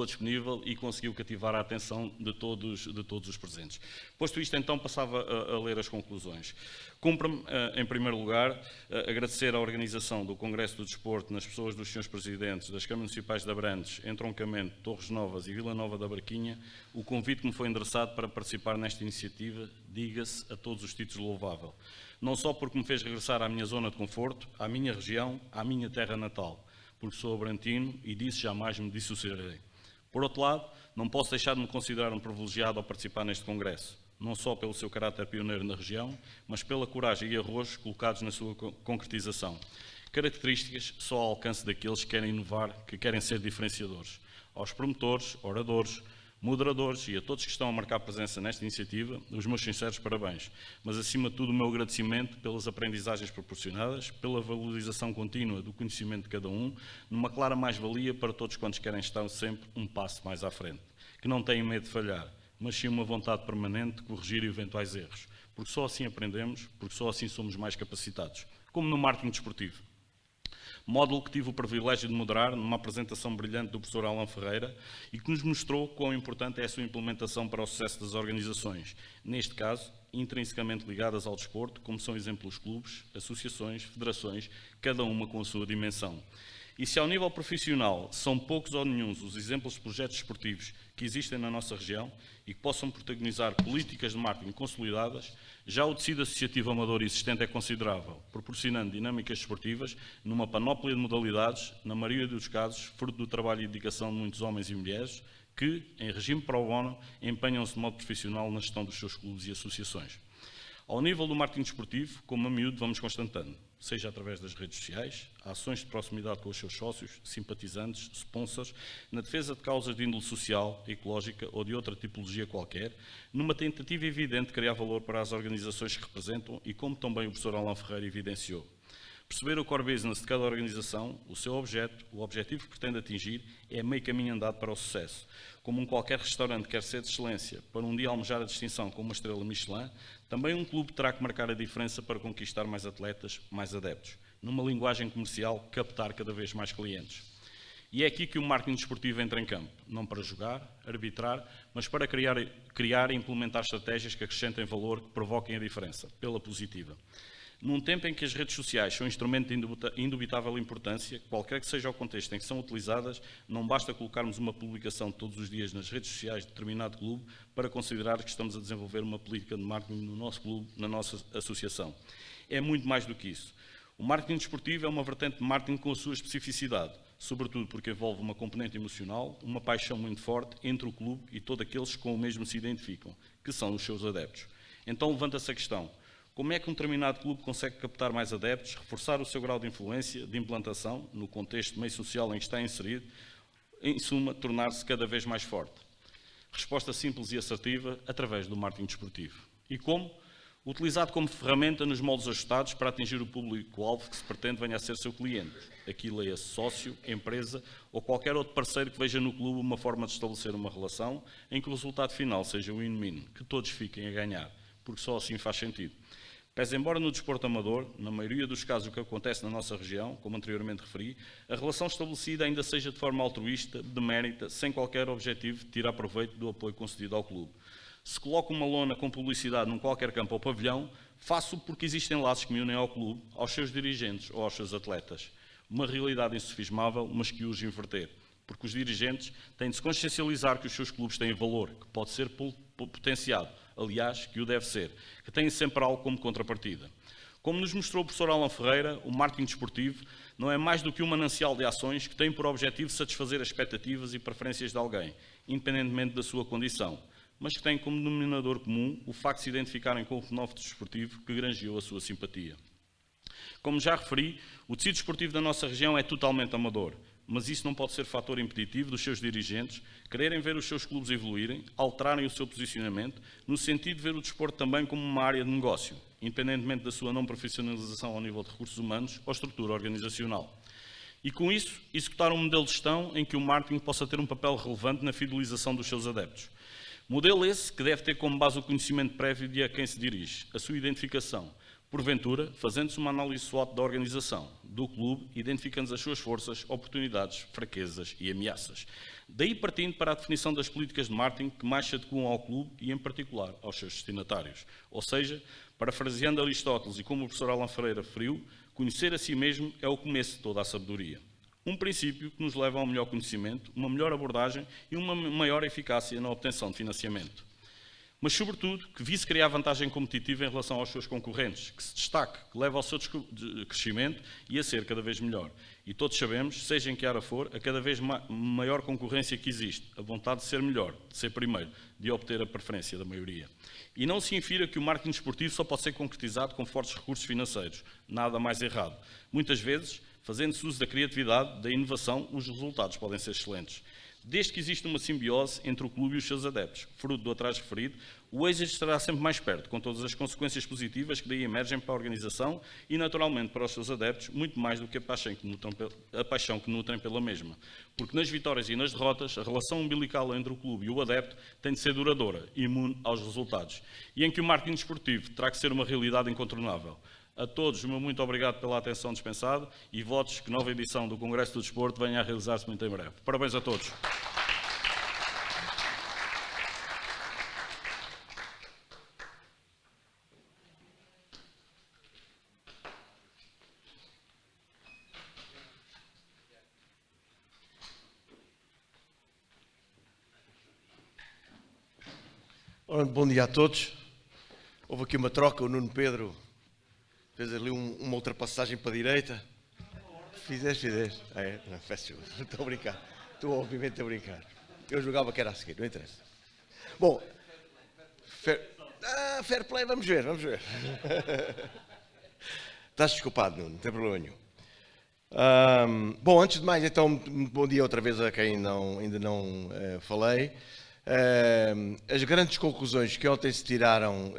disponível e conseguiu cativar a atenção de todos os presentes. Posto isto, então, passava a ler as conclusões. Cumpre-me, em primeiro lugar, agradecer à organização do Congresso do Desporto, nas pessoas dos senhores presidentes das Câmaras Municipais de Abrantes, Entroncamento, Torres Novas e Vila Nova da Barquinha, o convite que me foi endereçado para participar nesta iniciativa, diga-se, a todos os títulos louvável. Não só porque me fez regressar à minha zona de conforto, à minha região, à minha terra natal, porque sou abrantino e disso jamais me dissociarei. Por outro lado, não posso deixar de me considerar um privilegiado ao participar neste Congresso, não só pelo seu caráter pioneiro na região, mas pela coragem e arrojo colocados na sua concretização. Características só ao alcance daqueles que querem inovar, que querem ser diferenciadores. Aos promotores, oradores, moderadores e a todos que estão a marcar presença nesta iniciativa, os meus sinceros parabéns, mas acima de tudo o meu agradecimento pelas aprendizagens proporcionadas, pela valorização contínua do conhecimento de cada um, numa clara mais-valia para todos quantos querem estar sempre um passo mais à frente, que não têm medo de falhar, mas sim uma vontade permanente de corrigir eventuais erros, porque só assim aprendemos, porque só assim somos mais capacitados, como no marketing desportivo. Módulo que tive o privilégio de moderar numa apresentação brilhante do professor Alan Ferreira e que nos mostrou quão importante é a sua implementação para o sucesso das organizações, neste caso, intrinsecamente ligadas ao desporto, como são exemplos clubes, associações, federações, cada uma com a sua dimensão. E se ao nível profissional são poucos ou nenhuns os exemplos de projetos esportivos que existem na nossa região e que possam protagonizar políticas de marketing consolidadas, já o tecido associativo amador existente é considerável, proporcionando dinâmicas desportivas numa panóplia de modalidades, na maioria dos casos, fruto do trabalho e dedicação de muitos homens e mulheres que, em regime pro bono, empenham-se de modo profissional na gestão dos seus clubes e associações. Ao nível do marketing desportivo, como a miúdo vamos constatando, seja através das redes sociais, ações de proximidade com os seus sócios, simpatizantes, sponsors, na defesa de causas de índole social, ecológica ou de outra tipologia qualquer, numa tentativa evidente de criar valor para as organizações que representam e como também o professor Alan Ferreira evidenciou. Perceber o core business de cada organização, o seu objeto, o objetivo que pretende atingir, é meio caminho andado para o sucesso. Como qualquer restaurante quer ser de excelência para um dia almejar a distinção com uma estrela Michelin, também um clube terá que marcar a diferença para conquistar mais atletas, mais adeptos. Numa linguagem comercial, captar cada vez mais clientes. E é aqui que o marketing desportivo entra em campo, não para jogar, arbitrar, mas para criar e implementar estratégias que acrescentem valor, que provoquem a diferença, pela positiva. Num tempo em que as redes sociais são um instrumento de indubitável importância, qualquer que seja o contexto em que são utilizadas, não basta colocarmos uma publicação todos os dias nas redes sociais de determinado clube para considerar que estamos a desenvolver uma política de marketing no nosso clube, na nossa associação. É muito mais do que isso. O marketing desportivo é uma vertente de marketing com a sua especificidade, sobretudo porque envolve uma componente emocional, uma paixão muito forte entre o clube e todos aqueles que com o mesmo se identificam, que são os seus adeptos. Então levanta-se a questão: Como é que um determinado clube consegue captar mais adeptos, reforçar o seu grau de influência, de implantação, no contexto de meio social em que está inserido, em suma, tornar-se cada vez mais forte? Resposta simples e assertiva, através do marketing desportivo. E como? Utilizado como ferramenta nos moldes ajustados para atingir o público-alvo que se pretende venha a ser seu cliente. Aqui leia-se sócio, empresa ou qualquer outro parceiro que veja no clube uma forma de estabelecer uma relação em que o resultado final seja o win-win, que todos fiquem a ganhar, porque só assim faz sentido. Pese embora no desporto amador, na maioria dos casos o que acontece na nossa região, como anteriormente referi, a relação estabelecida ainda seja de forma altruísta, demérita, sem qualquer objetivo de tirar proveito do apoio concedido ao clube. Se coloco uma lona com publicidade num qualquer campo ou pavilhão, faço porque existem laços que me unem ao clube, aos seus dirigentes ou aos seus atletas. Uma realidade insofismável, mas que urge inverter, porque os dirigentes têm de se consciencializar que os seus clubes têm valor, que pode ser potenciado, aliás, que o deve ser, que têm sempre algo como contrapartida. Como nos mostrou o professor Alan Ferreira, o marketing desportivo não é mais do que um manancial de ações que tem por objetivo satisfazer as expectativas e preferências de alguém, independentemente da sua condição, mas que tem como denominador comum o facto de se identificarem com o fenómeno desportivo que granjeou a sua simpatia. Como já referi, o tecido desportivo da nossa região é totalmente amador, mas isso não pode ser fator impeditivo dos seus dirigentes quererem ver os seus clubes evoluírem, alterarem o seu posicionamento, no sentido de ver o desporto também como uma área de negócio, independentemente da sua não profissionalização ao nível de recursos humanos ou estrutura organizacional. E com isso, executar um modelo de gestão em que o marketing possa ter um papel relevante na fidelização dos seus adeptos. Modelo esse que deve ter como base o conhecimento prévio de a quem se dirige, a sua identificação, porventura, fazendo-se uma análise SWOT da organização, do clube, identificando as suas forças, oportunidades, fraquezas e ameaças. Daí partindo para a definição das políticas de marketing que mais se adequam ao clube e, em particular, aos seus destinatários. Ou seja, parafraseando Aristóteles e como o professor Alan Ferreira referiu, conhecer a si mesmo é o começo de toda a sabedoria. Um princípio que nos leva a um melhor conhecimento, uma melhor abordagem e uma maior eficácia na obtenção de financiamento. Mas, sobretudo, que vise criar vantagem competitiva em relação aos seus concorrentes, que se destaque, que leve ao seu crescimento e a ser cada vez melhor. E todos sabemos, seja em que área for, a cada vez maior concorrência que existe, a vontade de ser melhor, de ser primeiro, de obter a preferência da maioria. E não se infira que o marketing desportivo só pode ser concretizado com fortes recursos financeiros. Nada mais errado. Muitas vezes, fazendo-se uso da criatividade, da inovação, os resultados podem ser excelentes. Desde que existe uma simbiose entre o clube e os seus adeptos, fruto do atrás referido, o êxito estará sempre mais perto, com todas as consequências positivas que daí emergem para a organização e, naturalmente, para os seus adeptos, muito mais do que a paixão que nutrem pela mesma. Porque nas vitórias e nas derrotas, a relação umbilical entre o clube e o adepto tem de ser duradoura, imune aos resultados, e em que o marketing desportivo terá que ser uma realidade incontornável. A todos, o meu muito obrigado pela atenção dispensada e votos que nova edição do Congresso do Desporto venha a realizar-se muito em breve. Parabéns a todos. Ora, bom dia a todos. Houve aqui uma troca, o Nuno Pedro fez ali uma ultrapassagem para a direita. Fizeste. Ah, é? Não, peço desculpa. Estou a brincar. Estou obviamente a brincar. Eu jogava que era a seguir, não interessa. Bom, fair play, vamos ver. Estás desculpado, Nuno, não tem problema nenhum. Bom, antes de mais, então, bom dia outra vez a quem ainda não falei. As grandes conclusões que ontem se tiraram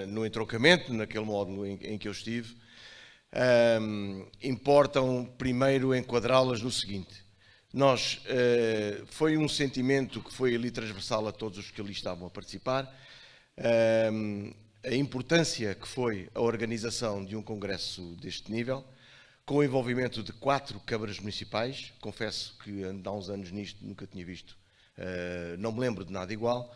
no entroncamento, naquele módulo em que eu estive, importam primeiro enquadrá-las no seguinte. Foi um sentimento que foi ali transversal a todos os que ali estavam a participar, a importância que foi a organização de um congresso deste nível, com o envolvimento de 4 câmaras municipais. Confesso que ando há uns anos nisto, nunca tinha visto. Não me lembro de nada igual,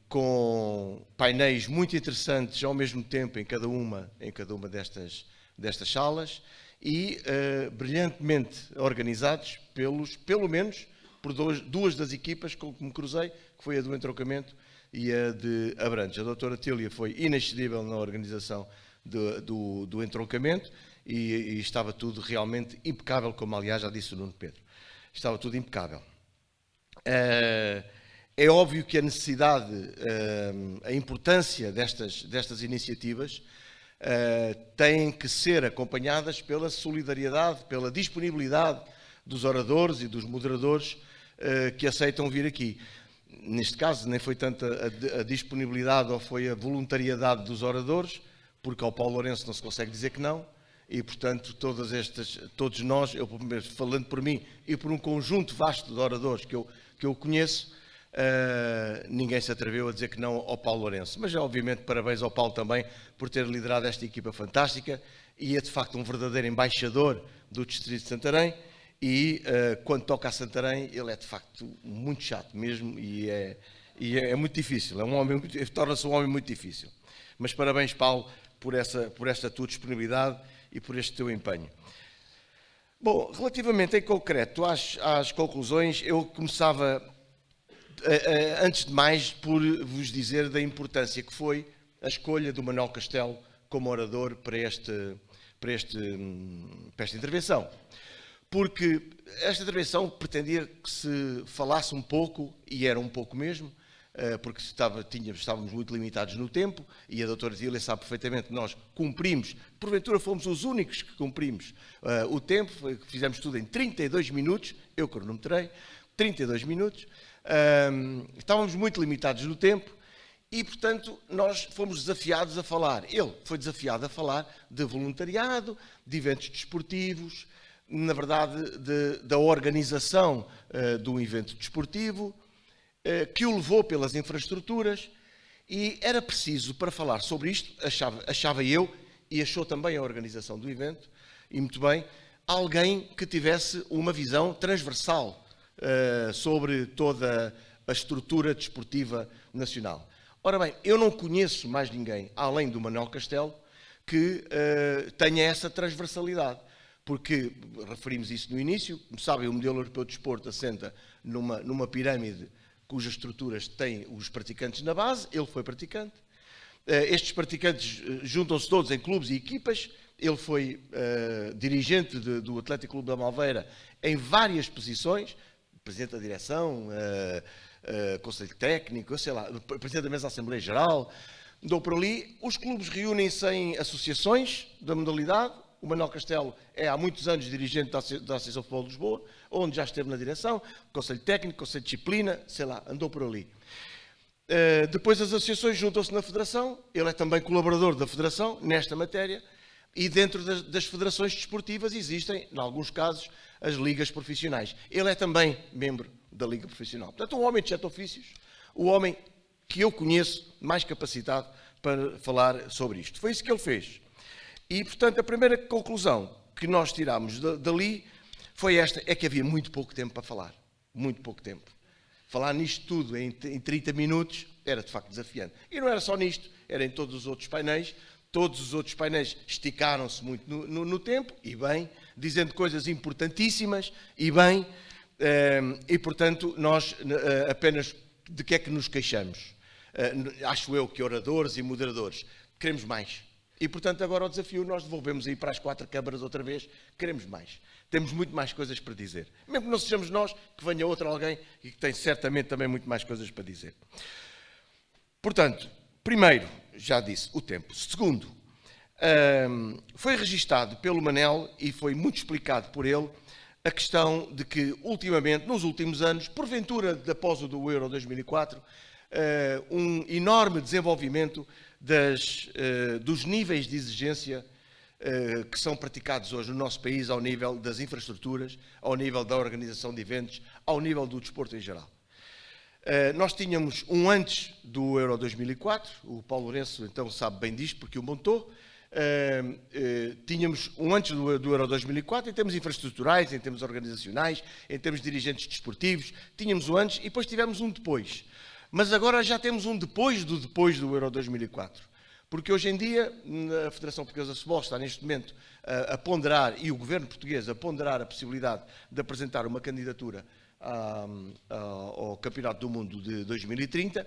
com painéis muito interessantes ao mesmo tempo em cada uma destas salas e brilhantemente organizados pelo menos por duas das equipas com que me cruzei, que foi a do entroncamento e a de Abrantes. A doutora Tília foi inexcedível na organização do entroncamento e estava tudo realmente impecável, como aliás já disse o Nuno Pedro. Estava tudo impecável. É óbvio que a necessidade, a importância destas iniciativas têm que ser acompanhadas pela solidariedade, pela disponibilidade dos oradores e dos moderadores que aceitam vir aqui. Neste caso, nem foi tanto a disponibilidade ou foi a voluntariedade dos oradores, porque ao Paulo Lourenço não se consegue dizer que não, e, portanto, todos nós, eu falando por mim e por um conjunto vasto de oradores que eu conheço, ninguém se atreveu a dizer que não ao Paulo Lourenço. Mas, obviamente, parabéns ao Paulo também por ter liderado esta equipa fantástica e é, de facto, um verdadeiro embaixador do Distrito de Santarém. E quando toca a Santarém, ele é de facto muito chato mesmo e é muito difícil. Torna-se um homem muito difícil. Mas parabéns, Paulo, por esta tua disponibilidade e por este teu empenho. Bom, relativamente em concreto às conclusões, eu começava, antes de mais, por vos dizer da importância que foi a escolha do Manuel Castelo como orador para esta intervenção. Porque esta intervenção pretendia que se falasse um pouco, e era um pouco mesmo, porque estávamos muito limitados no tempo, e a doutora Tília sabe perfeitamente que nós cumprimos, porventura fomos os únicos que cumprimos o tempo, fizemos tudo em 32 minutos, eu cronometrei, 32 minutos, estávamos muito limitados no tempo, e, portanto, nós fomos desafiados a falar. Ele foi desafiado a falar de voluntariado, de eventos desportivos, na verdade, da organização de um evento desportivo, que o levou pelas infraestruturas, e era preciso, para falar sobre isto, achava eu, e achou também a organização do evento, e muito bem, alguém que tivesse uma visão transversal sobre toda a estrutura desportiva nacional. Ora bem, eu não conheço mais ninguém, além do Manuel Castelo, que tenha essa transversalidade. Porque, referimos isso no início, como sabem, o modelo europeu de desporto assenta numa pirâmide cujas estruturas têm os praticantes na base, ele foi praticante. Estes praticantes juntam-se todos em clubes e equipas, ele foi dirigente do Atlético Clube da Malveira em várias posições, presidente da direção, conselho técnico, sei lá, presidente da mesa da Assembleia Geral, andou por ali. Os clubes reúnem-se em associações da modalidade. O Manuel Castelo é há muitos anos dirigente da Associação de Futebol de Lisboa, onde já esteve na direção, Conselho Técnico, Conselho de Disciplina, sei lá, andou por ali. Depois as associações juntam-se na Federação, ele é também colaborador da Federação nesta matéria, e dentro das federações desportivas existem, em alguns casos, as ligas profissionais. Ele é também membro da Liga Profissional. Portanto, um homem de 7 ofícios, o homem que eu conheço mais capacitado para falar sobre isto. Foi isso que ele fez. E, portanto, a primeira conclusão que nós tirámos dali foi esta, é que havia muito pouco tempo para falar. Muito pouco tempo. Falar nisto tudo em 30 minutos era, de facto, desafiante. E não era só nisto, era em todos os outros painéis. Todos os outros painéis esticaram-se muito no tempo, e bem, dizendo coisas importantíssimas, e bem, e, portanto, nós apenas de que é que nos queixamos? Acho eu que oradores e moderadores queremos mais. E, portanto, agora o desafio, nós devolvemos aí para as 4 câmaras outra vez, queremos mais. Temos muito mais coisas para dizer. Mesmo que não sejamos nós, que venha outro alguém e que tem certamente também muito mais coisas para dizer. Portanto, primeiro, já disse, o tempo. Segundo, foi registado pelo Manel e foi muito explicado por ele a questão de que, ultimamente, nos últimos anos, porventura, após o do Euro 2004, um enorme desenvolvimento dos níveis de exigência que são praticados hoje no nosso país ao nível das infraestruturas, ao nível da organização de eventos, ao nível do desporto em geral. Nós tínhamos um antes do Euro 2004, o Paulo Lourenço então sabe bem disto porque o montou, tínhamos um antes do Euro 2004 em termos infraestruturais, em termos organizacionais, em termos de dirigentes desportivos, tínhamos um antes e depois tivemos um depois. Mas agora já temos um depois do Euro 2004. Porque hoje em dia a Federação Portuguesa de Futebol está neste momento a ponderar, e o Governo português a ponderar a possibilidade de apresentar uma candidatura ao Campeonato do Mundo de 2030,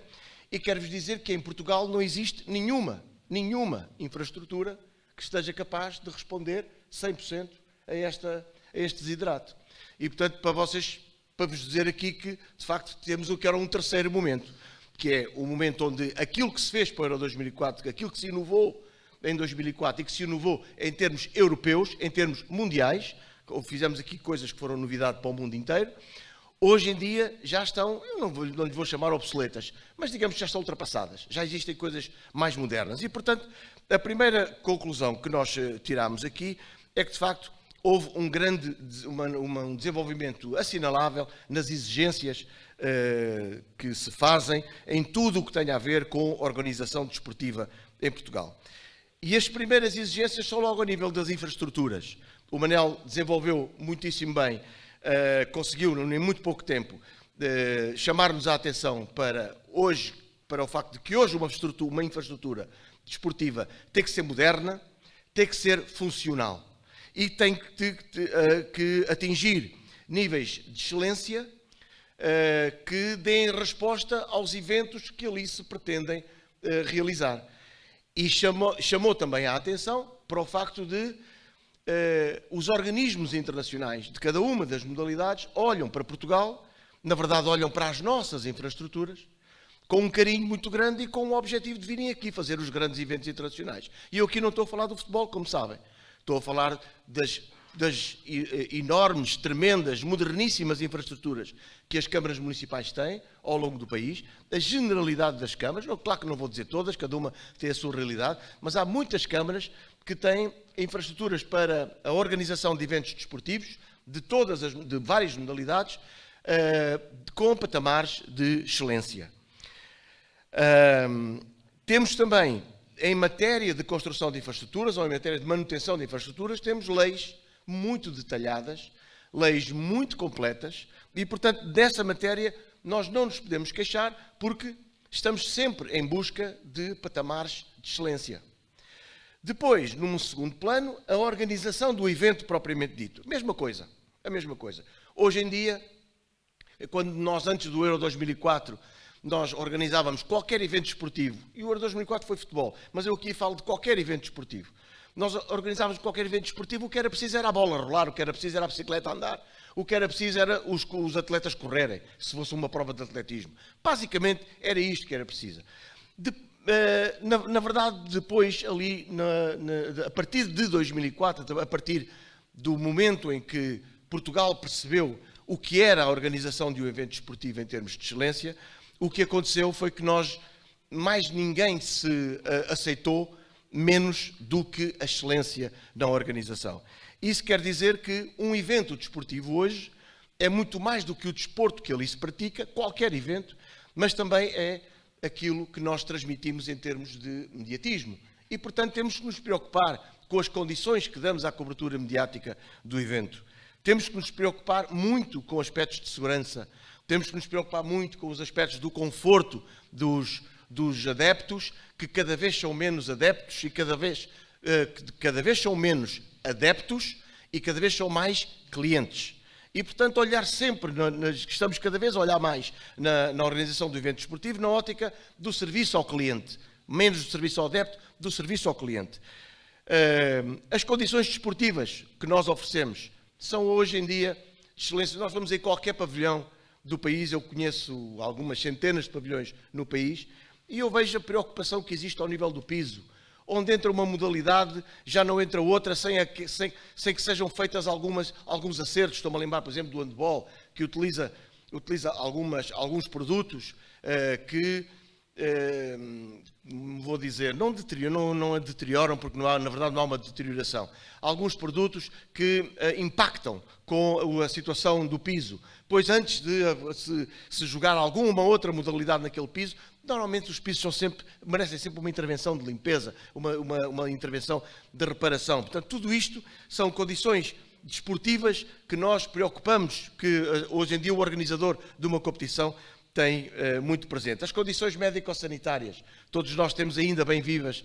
e quero-vos dizer que em Portugal não existe nenhuma infraestrutura que esteja capaz de responder 100% a este desidrato. E, portanto, para vocês para vos dizer aqui que, de facto, temos o que era um terceiro momento, que é o momento onde aquilo que se fez para o Euro 2004, aquilo que se inovou em 2004 e que se inovou em termos europeus, em termos mundiais, fizemos aqui coisas que foram novidade para o mundo inteiro, hoje em dia já estão, eu não lhes vou chamar obsoletas, mas digamos que já estão ultrapassadas, já existem coisas mais modernas. E, portanto, a primeira conclusão que nós tiramos aqui é que, de facto, houve um desenvolvimento assinalável nas exigências que se fazem em tudo o que tem a ver com a organização desportiva em Portugal. E as primeiras exigências são logo a nível das infraestruturas. O Manel desenvolveu muitíssimo bem, conseguiu, em muito pouco tempo, chamar-nos a atenção para o facto de que hoje uma infraestrutura desportiva tem que ser moderna, tem que ser funcional e tem que atingir níveis de excelência que deem resposta aos eventos que ali se pretendem realizar. E chamou também a atenção para o facto de os organismos internacionais de cada uma das modalidades olham para Portugal, na verdade olham para as nossas infraestruturas, com um carinho muito grande e com o objetivo de virem aqui fazer os grandes eventos internacionais. E eu aqui não estou a falar do futebol, como sabem. Estou a falar das enormes, tremendas, moderníssimas infraestruturas que as câmaras municipais têm ao longo do país, a generalidade das câmaras, claro que não vou dizer todas, cada uma tem a sua realidade, mas há muitas câmaras que têm infraestruturas para a organização de eventos desportivos de várias modalidades, com patamares de excelência. Temos também, em matéria de construção de infraestruturas ou em matéria de manutenção de infraestruturas, temos leis muito detalhadas, leis muito completas e, portanto, dessa matéria nós não nos podemos queixar porque estamos sempre em busca de patamares de excelência. Depois, num segundo plano, a organização do evento propriamente dito. A mesma coisa. Hoje em dia, quando nós, antes do Euro 2004, nós organizávamos qualquer evento desportivo, e o Euro 2004 foi futebol, mas eu aqui falo de qualquer evento desportivo. Nós organizávamos qualquer evento desportivo, o que era preciso era a bola rolar, o que era preciso era a bicicleta andar, o que era preciso era os atletas correrem, se fosse uma prova de atletismo. Basicamente, era isto que era preciso. Na verdade, depois, ali, a partir de 2004, a partir do momento em que Portugal percebeu o que era a organização de um evento desportivo em termos de excelência, o que aconteceu foi que mais ninguém se aceitou menos do que a excelência na organização. Isso quer dizer que um evento desportivo hoje é muito mais do que o desporto que ali se pratica, qualquer evento, mas também é aquilo que nós transmitimos em termos de mediatismo. E, portanto, temos que nos preocupar com as condições que damos à cobertura mediática do evento. Temos que nos preocupar muito com aspectos de segurança, temos que nos preocupar muito com os aspectos do conforto dos adeptos, que cada vez são menos adeptos e cada vez são menos adeptos e cada vez são mais clientes. E, portanto, olhar sempre, estamos cada vez a olhar mais na organização do evento desportivo, na ótica do serviço ao cliente. Menos do serviço ao adepto, do serviço ao cliente. As condições desportivas que nós oferecemos são hoje em dia excelentes. Nós vamos em qualquer pavilhão do país, eu conheço algumas centenas de pavilhões no país, e eu vejo a preocupação que existe ao nível do piso. Onde entra uma modalidade, já não entra outra, sem que sejam feitas alguns acertos. Estou-me a lembrar, por exemplo, do handball, que utiliza alguns produtos que, vou dizer, não a deterioram, porque na verdade não há uma deterioração. Alguns produtos que impactam com a situação do piso. Pois antes de se jogar alguma outra modalidade naquele piso, normalmente os pisos merecem sempre uma intervenção de limpeza, uma intervenção de reparação. Portanto, tudo isto são condições desportivas que nós preocupamos, que hoje em dia o organizador de uma competição tem muito presente. As condições médico-sanitárias. Todos nós temos ainda bem vivas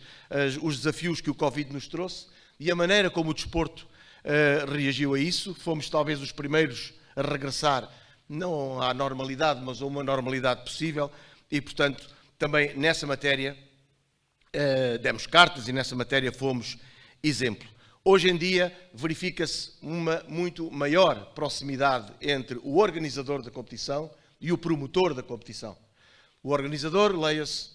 os desafios que o Covid nos trouxe e a maneira como o desporto reagiu a isso. Fomos talvez os primeiros a regressar, não à normalidade, mas a uma normalidade possível. E, portanto, também nessa matéria demos cartas e nessa matéria fomos exemplo. Hoje em dia verifica-se uma muito maior proximidade entre o organizador da competição e o promotor da competição. O organizador, leia-se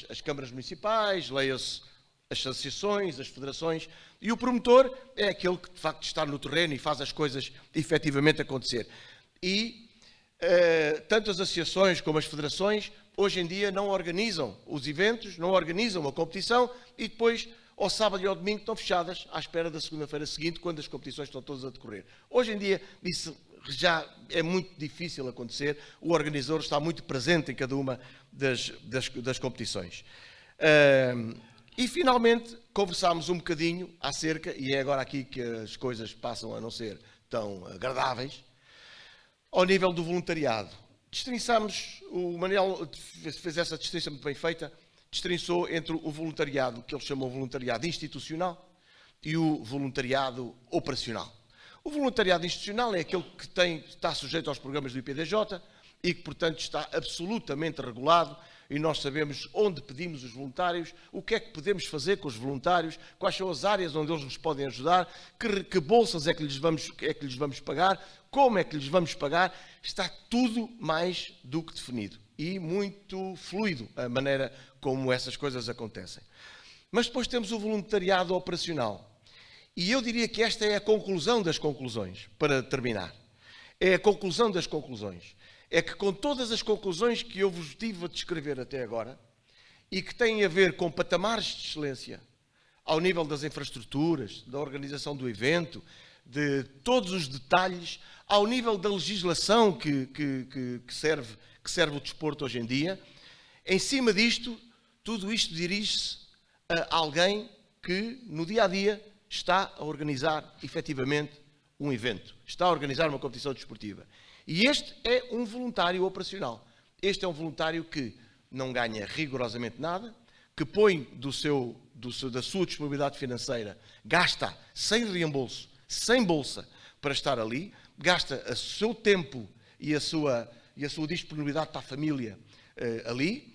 as câmaras municipais, leia-se as associações, as federações, e o promotor é aquele que de facto está no terreno e faz as coisas efetivamente acontecer. E tanto as associações como as federações hoje em dia não organizam os eventos, não organizam a competição e depois ao sábado e ao domingo estão fechadas à espera da segunda-feira seguinte, quando as competições estão todas a decorrer. Hoje em dia isso já é muito difícil acontecer, o organizador está muito presente em cada uma das competições. E finalmente conversámos um bocadinho acerca, e é agora aqui que as coisas passam a não ser tão agradáveis, ao nível do voluntariado. Destrinçamos, o Manel fez essa distinção muito bem feita, destrinçou entre o voluntariado, que ele chamou voluntariado institucional, e o voluntariado operacional. O voluntariado institucional é aquele que está sujeito aos programas do IPDJ e que, portanto, está absolutamente regulado e nós sabemos onde pedimos os voluntários, o que é que podemos fazer com os voluntários, quais são as áreas onde eles nos podem ajudar, que bolsas é que lhes vamos pagar, como é que lhes vamos pagar. Está tudo mais do que definido e muito fluido a maneira como essas coisas acontecem. Mas depois temos o voluntariado operacional. E eu diria que esta é a conclusão das conclusões, para terminar. É a conclusão das conclusões. É que com todas as conclusões que eu vos tive a descrever até agora, e que têm a ver com patamares de excelência, ao nível das infraestruturas, da organização do evento, de todos os detalhes, ao nível da legislação que serve o desporto hoje em dia, em cima disto, tudo isto dirige-se a alguém que, no dia-a-dia, está a organizar, efetivamente, um evento. Está a organizar uma competição desportiva. E este é um voluntário operacional. Este é um voluntário que não ganha rigorosamente nada, que põe da sua disponibilidade financeira, gasta sem reembolso, sem bolsa, para estar ali, gasta o seu tempo e a sua disponibilidade para a família ali,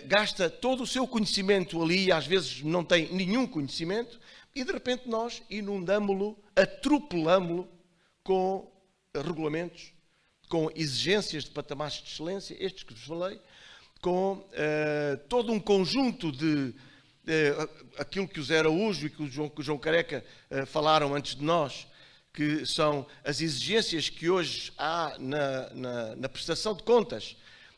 gasta todo o seu conhecimento ali e às vezes não tem nenhum conhecimento e de repente nós inundámo-lo, atropelámo-lo com regulamentos, com exigências de patamares de excelência, estes que vos falei, com todo um conjunto de aquilo que o Zé Araújo e que o João Careca falaram antes de nós, que são as exigências que hoje há na prestação de contas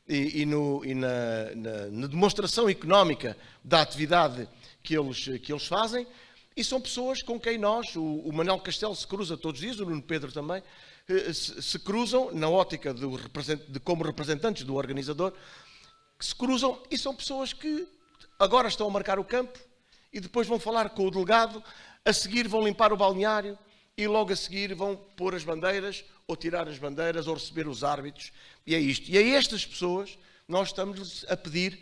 e na demonstração económica da atividade que eles fazem, e são pessoas com quem nós, o Manuel Castelo se cruza todos os dias, o Nuno Pedro também, se cruzam na ótica de como representantes do organizador, que se cruzam e são pessoas que agora estão a marcar o campo e depois vão falar com o delegado, a seguir vão limpar o balneário e logo a seguir vão pôr as bandeiras ou tirar as bandeiras ou receber os árbitros, e é isto. E a estas pessoas nós estamos a pedir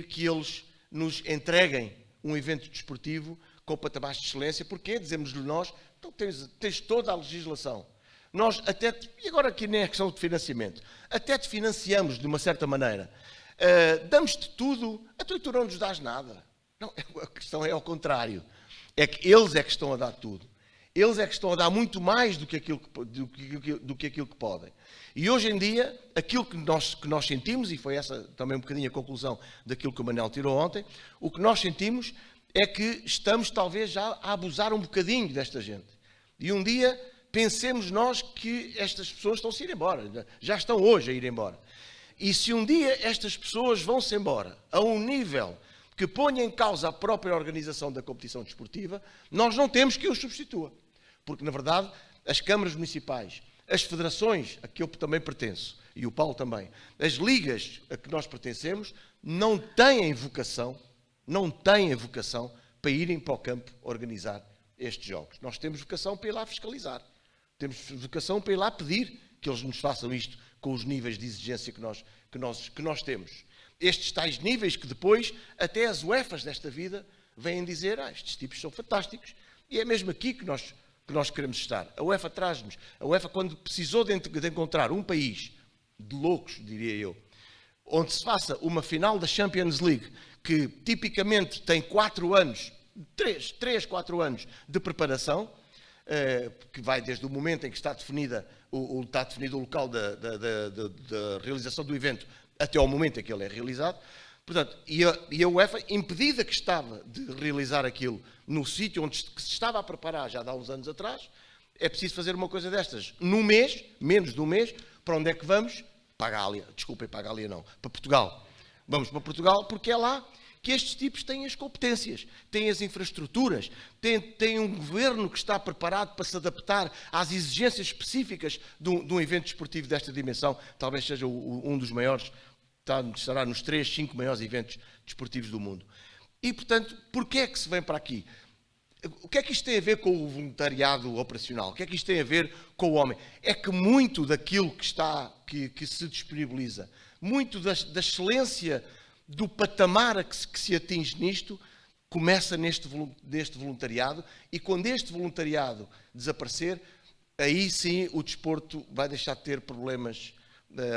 que eles nos entreguem um evento desportivo com patamares de excelência, porque dizemos-lhe nós, então tens toda a legislação. Nós até, e agora aqui nem é questão de financiamento, até te financiamos de uma certa maneira, damos-te tudo, então tu não nos dás nada. Não, a questão é ao contrário, é que eles é que estão a dar tudo. Eles é que estão a dar muito mais do que aquilo que podem. E hoje em dia, aquilo que nós sentimos, e foi essa também um bocadinho a conclusão daquilo que o Manel tirou ontem, o que nós sentimos é que estamos talvez já a abusar um bocadinho desta gente. E um dia pensemos nós que estas pessoas estão-se a ir embora, já estão hoje a ir embora. E se um dia estas pessoas vão-se embora a um nível que ponha em causa a própria organização da competição desportiva, nós não temos que os substitua. Porque, na verdade, as câmaras municipais, as federações a que eu também pertenço, e o Paulo também, as ligas a que nós pertencemos, não têm vocação para irem para o campo organizar estes jogos. Nós temos vocação para ir lá fiscalizar. Temos vocação para ir lá pedir que eles nos façam isto com os níveis de exigência que nós temos. Estes tais níveis que depois, até as UEFAs desta vida, vêm dizer, estes tipos são fantásticos, e é mesmo aqui que nós queremos estar. A UEFA traz-nos, a UEFA quando precisou de encontrar um país de loucos, diria eu, onde se faça uma final da Champions League, que tipicamente tem 4 anos 3, 4 anos de preparação, que vai desde o momento em que está definido o local da realização do evento até ao momento em que ele é realizado. Portanto, e a UEFA, impedida que estava de realizar aquilo no sítio onde se estava a preparar já há uns anos atrás, é preciso fazer uma coisa destas num mês, menos de um mês. Para onde é que vamos? Para a Gália. Desculpem, para a Gália não, para Portugal. Vamos para Portugal porque é lá que estes tipos têm as competências, têm as infraestruturas, têm um governo que está preparado para se adaptar às exigências específicas de um evento desportivo desta dimensão. Talvez seja um dos maiores, estará nos 3, 5 maiores eventos desportivos do mundo. E, portanto, porquê é que se vem para aqui? O que é que isto tem a ver com o voluntariado operacional? O que é que isto tem a ver com o homem? É que muito daquilo que se disponibiliza, muito da excelência do patamar a que se atinge nisto, começa neste voluntariado, e quando este voluntariado desaparecer, aí sim o desporto vai deixar de ter problemas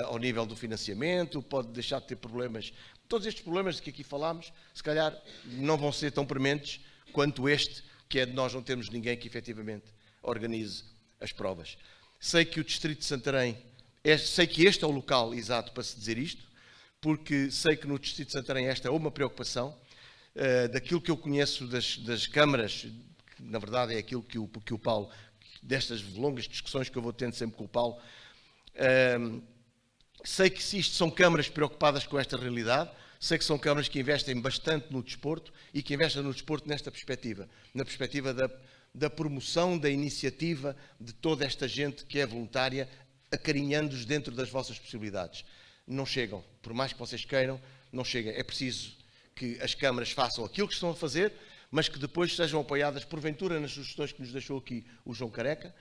ao nível do financiamento, pode deixar de ter problemas. Todos estes problemas de que aqui falámos, se calhar não vão ser tão prementes quanto este, que é de nós não termos ninguém que efetivamente organize as provas. Sei que o Distrito de Santarém, sei que este é o local exato para se dizer isto, porque sei que no Distrito de Santarém esta é uma preocupação. Daquilo que eu conheço das câmaras, que na verdade é aquilo que o Paulo, destas longas discussões que eu vou tendo sempre com o Paulo, sei que isto são câmaras preocupadas com esta realidade, sei que são câmaras que investem bastante no desporto e que investem no desporto nesta perspectiva, na perspectiva da promoção, da iniciativa de toda esta gente que é voluntária, acarinhando-os dentro das vossas possibilidades. Não chegam, por mais que vocês queiram, não chegam. É preciso que as câmaras façam aquilo que estão a fazer, mas que depois sejam apoiadas, porventura, nas sugestões que nos deixou aqui o João Careca,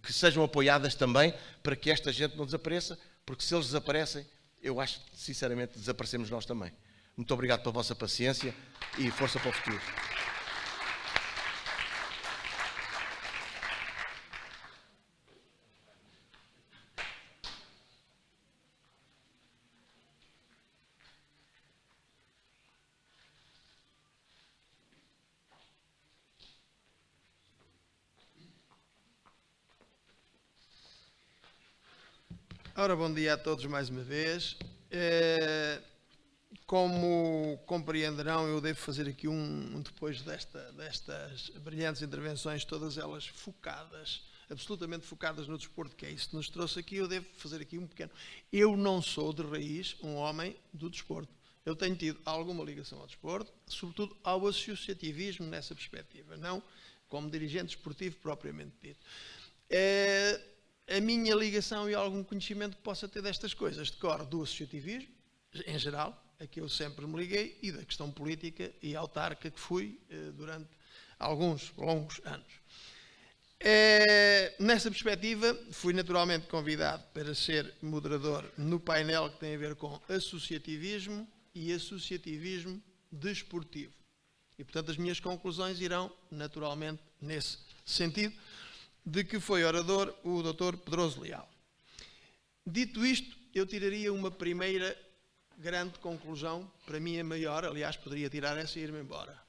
que sejam apoiadas também para que esta gente não desapareça, porque se eles desaparecem, eu acho que, sinceramente, desaparecemos nós também. Muito obrigado pela vossa paciência e força para o futuro. Ora, bom dia a todos mais uma vez. Como compreenderão, eu devo fazer aqui depois destas brilhantes intervenções, todas elas focadas, absolutamente focadas no desporto, que é isso que nos trouxe aqui. Eu devo fazer aqui um pequeno... Eu não sou, de raiz, um homem do desporto. Eu tenho tido alguma ligação ao desporto, sobretudo ao associativismo nessa perspectiva, não como dirigente esportivo propriamente dito. A minha ligação e algum conhecimento que possa ter destas coisas decorre do associativismo, em geral, a que eu sempre me liguei, e da questão política e autarca que fui durante alguns longos anos. Nessa perspectiva, fui naturalmente convidado para ser moderador no painel que tem a ver com associativismo e associativismo desportivo. E, portanto, as minhas conclusões irão naturalmente nesse sentido, de que foi orador o Dr. Pedroso Leal. Dito isto, eu tiraria uma primeira grande conclusão, para mim a maior, aliás, poderia tirar essa e ir-me embora.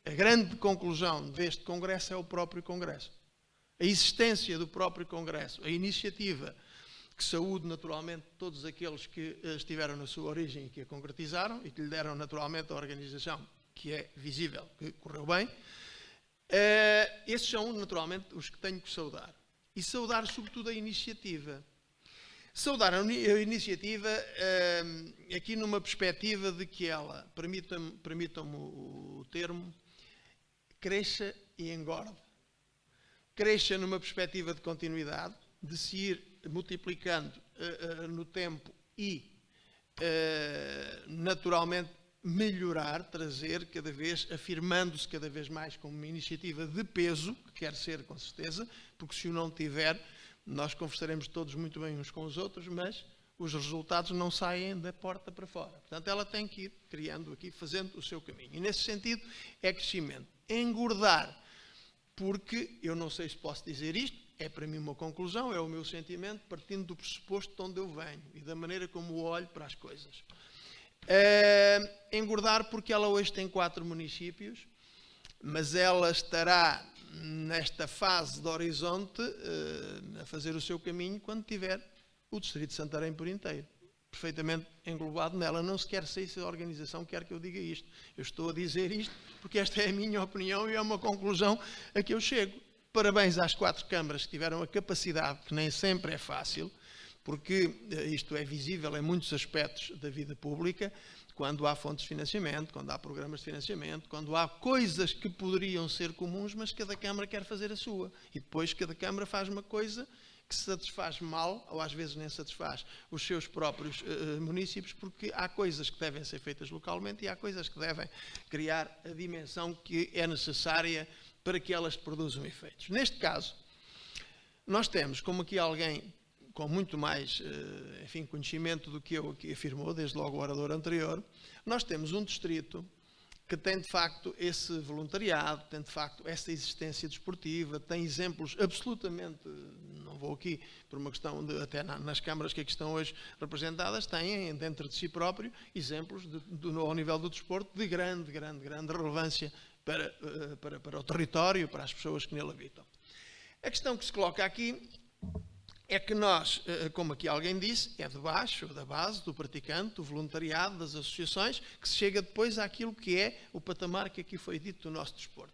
A grande conclusão deste Congresso é o próprio Congresso. A existência do próprio Congresso, a iniciativa que saúde naturalmente todos aqueles que estiveram na sua origem e que a concretizaram e que lhe deram naturalmente a organização que é visível, que correu bem. Esses são, naturalmente, os que tenho que saudar. E saudar, sobretudo, a iniciativa. Saudar a iniciativa aqui numa perspectiva de que ela, permitam-me o termo, cresça e engorde. Cresça numa perspectiva de continuidade, de se ir multiplicando no tempo e, naturalmente, melhorar, trazer cada vez, afirmando-se cada vez mais como uma iniciativa de peso, que quer ser com certeza, porque se o não tiver, nós conversaremos todos muito bem uns com os outros, mas os resultados não saem da porta para fora. Portanto, ela tem que ir criando aqui, fazendo o seu caminho. E nesse sentido é crescimento. Engordar, porque eu não sei se posso dizer isto, é para mim uma conclusão, é o meu sentimento, partindo do pressuposto de onde eu venho e da maneira como olho para as coisas. Engordar porque ela hoje tem 4 municípios, mas ela estará nesta fase de horizonte a fazer o seu caminho quando tiver o Distrito de Santarém por inteiro, perfeitamente englobado nela. Não se quer sair se a organização quer que eu diga isto. Eu estou a dizer isto porque esta é a minha opinião e é uma conclusão a que eu chego. Parabéns às 4 câmaras que tiveram a capacidade, que nem sempre é fácil, porque isto é visível em muitos aspectos da vida pública, quando há fontes de financiamento, quando há programas de financiamento, quando há coisas que poderiam ser comuns, mas cada Câmara quer fazer a sua. E depois cada Câmara faz uma coisa que satisfaz mal, ou às vezes nem satisfaz, os seus próprios municípios, porque há coisas que devem ser feitas localmente e há coisas que devem criar a dimensão que é necessária para que elas produzam efeitos. Neste caso, nós temos, como aqui alguém com muito mais conhecimento do que eu aqui afirmou, desde logo o orador anterior, nós temos um distrito que tem de facto esse voluntariado, tem de facto essa existência desportiva, tem exemplos absolutamente, não vou aqui por uma questão de, até nas câmaras que aqui estão hoje representadas, têm dentro de si próprio exemplos ao nível do desporto de grande relevância para o território, para as pessoas que nele habitam. A questão que se coloca aqui é que nós, como aqui alguém disse, é de baixo, da base, do praticante, do voluntariado, das associações, que se chega depois àquilo que é o patamar que aqui foi dito do nosso desporto.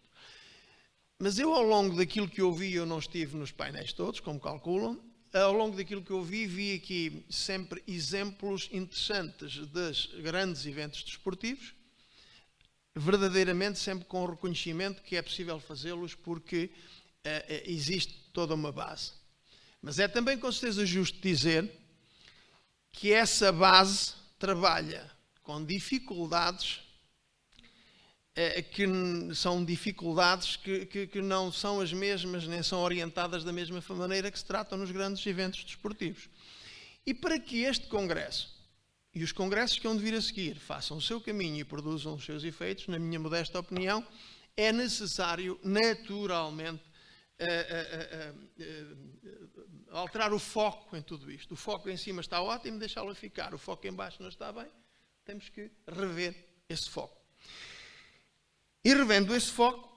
Mas eu, ao longo daquilo que eu vi, eu não estive nos painéis todos, como calculam, ao longo daquilo que eu vi aqui sempre exemplos interessantes dos grandes eventos desportivos, verdadeiramente sempre com o reconhecimento que é possível fazê-los porque existe toda uma base. Mas é também com certeza justo dizer que essa base trabalha com dificuldades que são dificuldades que não são as mesmas, nem são orientadas da mesma maneira que se tratam nos grandes eventos desportivos. E para que este Congresso e os congressos que hão de vir a seguir façam o seu caminho e produzam os seus efeitos, na minha modesta opinião, é necessário naturalmente alterar o foco em tudo isto. O foco em cima está ótimo, deixá-lo ficar. O foco em baixo não está bem. Temos que rever esse foco. E revendo esse foco,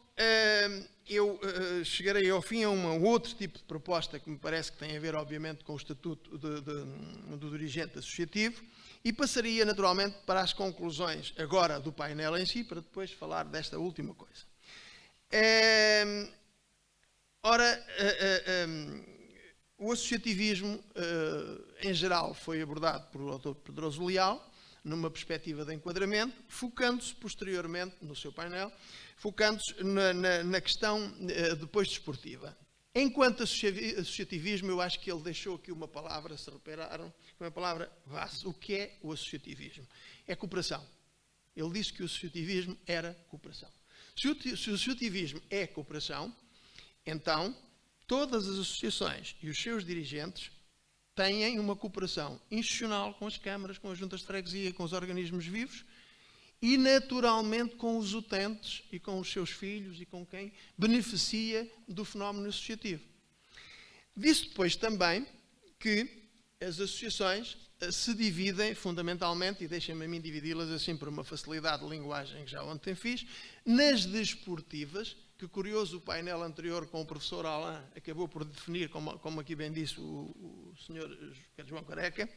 eu chegarei ao fim a um outro tipo de proposta que me parece que tem a ver, obviamente, com o estatuto do dirigente associativo e passaria, naturalmente, para as conclusões agora do painel em si, para depois falar desta última coisa. Ora, o associativismo, em geral, foi abordado pelo Dr. Pedroso Leal, numa perspectiva de enquadramento, focando-se posteriormente, no seu painel, focando-se na questão depois desportiva. Enquanto associativismo, eu acho que ele deixou aqui uma palavra, se repararam, uma palavra base. O que é o associativismo? É cooperação. Ele disse que o associativismo era cooperação. Se o associativismo é cooperação, então, todas as associações e os seus dirigentes têm uma cooperação institucional com as câmaras, com as juntas de freguesia, com os organismos vivos e, naturalmente, com os utentes e com os seus filhos e com quem beneficia do fenómeno associativo. Disse depois também que as associações se dividem fundamentalmente, e deixem-me a mim dividi-las assim por uma facilidade de linguagem que já ontem fiz, nas desportivas, que curioso, o painel anterior com o professor Alain acabou por definir, como aqui bem disse o senhor João Careca,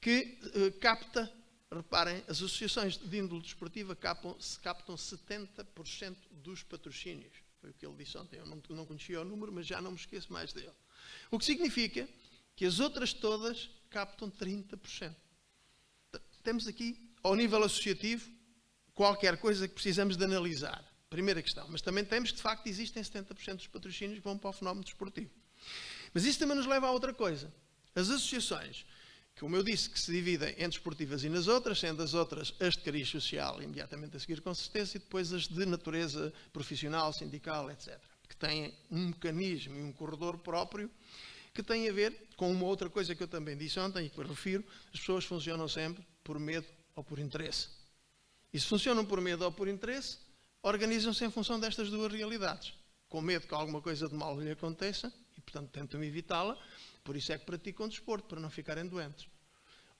que capta, reparem, as associações de índole desportiva captam 70% dos patrocínios. Foi o que ele disse ontem, eu não conhecia o número, mas já não me esqueço mais dele. O que significa que as outras todas captam 30%. Temos aqui, ao nível associativo, qualquer coisa que precisamos de analisar. Primeira questão. Mas também temos que, de facto, existem 70% dos patrocínios que vão para o fenómeno desportivo. Mas isso também nos leva a outra coisa. As associações, como eu disse, que se dividem em desportivas e nas outras, sendo as outras as de cariz social, imediatamente a seguir com certeza, e depois as de natureza profissional, sindical, etc. Que têm um mecanismo e um corredor próprio que tem a ver com uma outra coisa que eu também disse ontem e que eu refiro, as pessoas funcionam sempre por medo ou por interesse. E se funcionam por medo ou por interesse, organizam-se em função destas duas realidades. Com medo que alguma coisa de mal lhe aconteça e, portanto, tentam evitá-la. Por isso é que praticam desporto, para não ficarem doentes.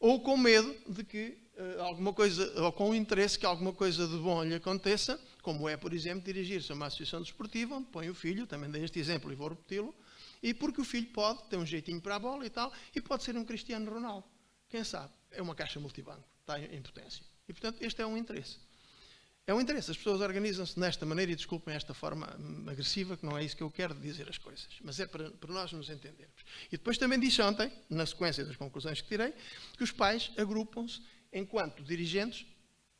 ou com medo de que alguma coisa, ou com o interesse que alguma coisa de bom lhe aconteça, como é, por exemplo, dirigir-se a uma associação desportiva, onde põe o filho, também dei este exemplo e vou repeti-lo, e porque o filho pode ter um jeitinho para a bola e tal, e pode ser um Cristiano Ronaldo. Quem sabe? É uma caixa multibanco, está em potência. E, portanto, este é um interesse. É um interesse. As pessoas organizam-se desta maneira, e desculpem esta forma agressiva, que não é isso que eu quero dizer as coisas, mas é para nós nos entendermos. E depois também disse ontem, na sequência das conclusões que tirei, que os pais agrupam-se enquanto dirigentes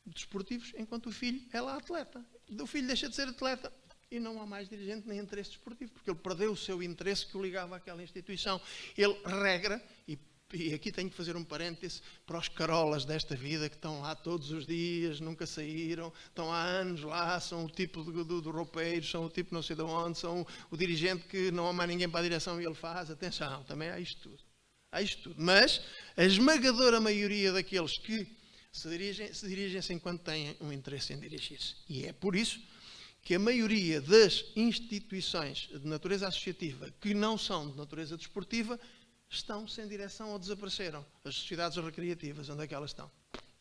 desportivos, enquanto o filho é lá atleta. O filho deixa de ser atleta e não há mais dirigente nem interesse desportivo, porque ele perdeu o seu interesse que o ligava àquela instituição. Ele regra, e aqui tenho que fazer um parêntese para os carolas desta vida que estão lá todos os dias, nunca saíram, estão há anos lá, são o tipo do roupeiro, são o tipo não sei de onde, são o dirigente que não há mais ninguém para a direção e ele faz. Atenção, também há isto tudo. Há isto tudo. Mas a esmagadora maioria daqueles que se dirigem-se enquanto têm um interesse em dirigir-se. E é por isso que a maioria das instituições de natureza associativa que não são de natureza desportiva estão sem direção ou desapareceram. As sociedades recreativas, onde é que elas estão?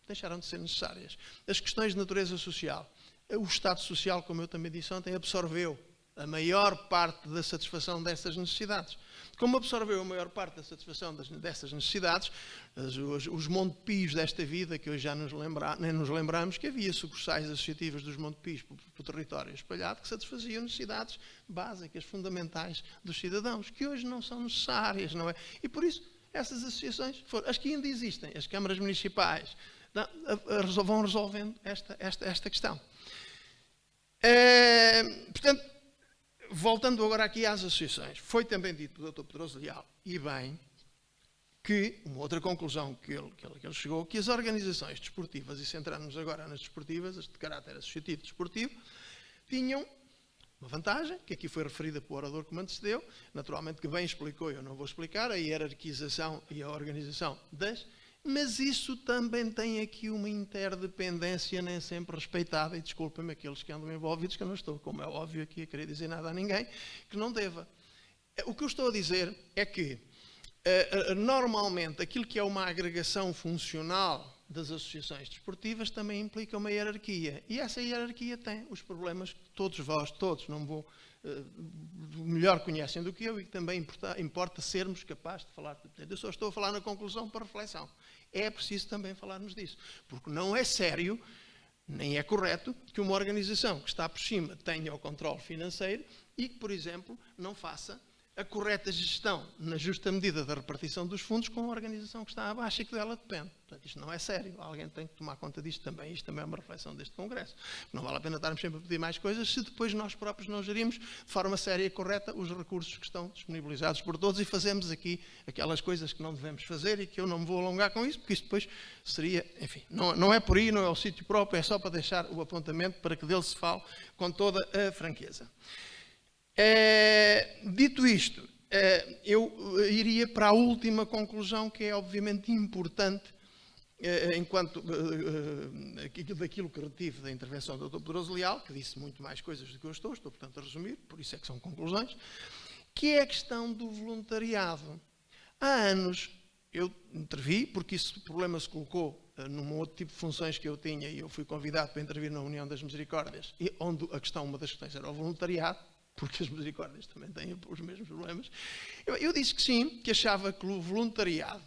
Deixaram de ser necessárias. As questões de natureza social. O Estado Social, como eu também disse ontem, absorveu a maior parte da satisfação dessas necessidades. Como absorveu a maior parte da satisfação dessas necessidades, os Montepios desta vida, que hoje já nem nos lembramos, que havia sucursais associativas dos Montepios pelo território espalhado, que satisfaziam necessidades básicas, fundamentais dos cidadãos, que hoje não são necessárias, não é? E por isso, essas associações, as que ainda existem, as câmaras municipais, vão resolvendo esta questão. Portanto, voltando agora aqui às associações, foi também dito pelo Dr. Pedroso Leal, e bem, que uma outra conclusão que ele chegou, que as organizações desportivas, e centrando-nos agora nas desportivas, as de caráter associativo desportivo, tinham uma vantagem, que aqui foi referida pelo orador que me antecedeu, naturalmente que bem explicou, eu não vou explicar, a hierarquização e a organização mas isso também tem aqui uma interdependência nem sempre respeitada, e desculpem-me aqueles que andam envolvidos, que eu não estou, como é óbvio aqui, a querer dizer nada a ninguém, que não deva. O que eu estou a dizer é que, normalmente, aquilo que é uma agregação funcional das associações desportivas também implica uma hierarquia, e essa hierarquia tem os problemas que todos, não vou... melhor conhecem do que eu, e que também importa sermos capazes de falar. Eu só estou a falar na conclusão para reflexão. É preciso também falarmos disso, porque não é sério, nem é correto, que uma organização que está por cima tenha o controle financeiro e que, por exemplo, não faça a correta gestão na justa medida da repartição dos fundos com a organização que está abaixo e que dela depende. Portanto, isto não é sério. Alguém tem que tomar conta disto também. Isto também é uma reflexão deste Congresso. Não vale a pena estarmos sempre a pedir mais coisas se depois nós próprios não gerimos de forma séria e correta os recursos que estão disponibilizados por todos e fazemos aqui aquelas coisas que não devemos fazer e que eu não me vou alongar com isso, porque isso depois seria, enfim, não é por aí, não é o sítio próprio, é só para deixar o apontamento para que dele se fale com toda a franqueza. Dito isto, eu iria para a última conclusão, que é obviamente importante, enquanto daquilo que retive da intervenção do Dr. Pedroso Leal, que disse muito mais coisas do que eu estou portanto a resumir, por isso é que são conclusões, que é a questão do voluntariado. Há anos eu intervi, porque esse problema se colocou num outro tipo de funções que eu tinha, e eu fui convidado para intervir na União das Misericórdias, e onde uma das questões era o voluntariado, porque as misericórdias também têm os mesmos problemas. Eu disse que sim, que achava que o voluntariado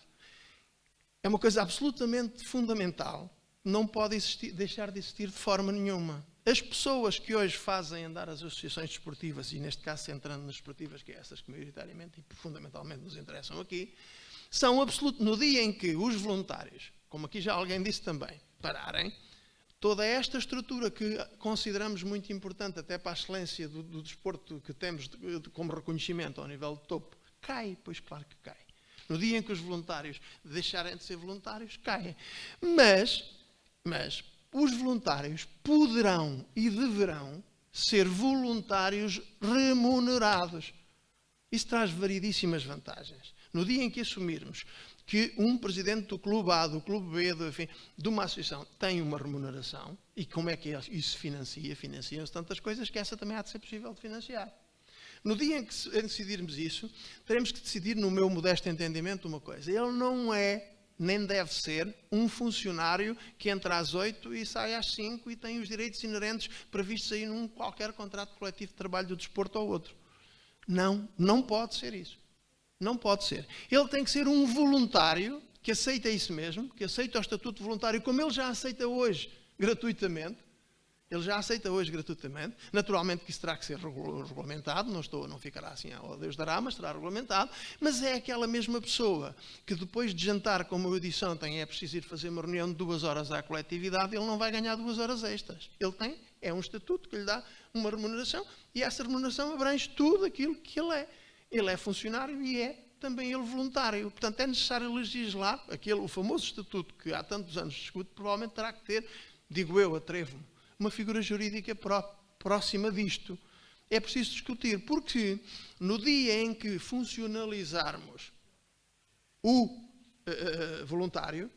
é uma coisa absolutamente fundamental, não pode deixar de existir de forma nenhuma. As pessoas que hoje fazem andar as associações desportivas, e neste caso centrando nas desportivas, que é essas que maioritariamente e fundamentalmente nos interessam aqui, são absolutamente, no dia em que os voluntários, como aqui já alguém disse também, pararem, toda esta estrutura que consideramos muito importante até para a excelência do desporto que temos como reconhecimento ao nível de topo, cai, pois claro que cai. No dia em que os voluntários deixarem de ser voluntários, caem. Mas os voluntários poderão e deverão ser voluntários remunerados. Isso traz variedíssimas vantagens. No dia em que assumirmos que um presidente do clube A, do clube B, de uma associação, tem uma remuneração, e como é que isso se financia? Financiam-se tantas coisas que essa também há de ser possível de financiar. No dia em que decidirmos isso, teremos que decidir, no meu modesto entendimento, uma coisa. Ele não é nem deve ser um funcionário que entra às 8 e sai às 5 e tem os direitos inerentes previstos aí num qualquer contrato coletivo de trabalho do desporto ou outro. Não, não pode ser isso. Não pode ser. Ele tem que ser um voluntário que aceita isso mesmo, que aceita o estatuto voluntário como ele já aceita hoje, gratuitamente. Ele já aceita hoje gratuitamente. Naturalmente que isso terá que ser regulamentado, não ficará assim, ó Deus dará, mas será regulamentado. Mas é aquela mesma pessoa que depois de jantar, como eu disse ontem, é preciso ir fazer uma reunião de 2 horas à coletividade, ele não vai ganhar 2 horas extras. Ele tem, é um estatuto que lhe dá uma remuneração e essa remuneração abrange tudo aquilo que ele é. Ele é funcionário e é também ele voluntário. Portanto, é necessário legislar, o famoso estatuto que há tantos anos se discute, provavelmente terá que ter, digo eu, atrevo-me, uma figura jurídica próxima disto. É preciso discutir, porque no dia em que funcionalizarmos o voluntário,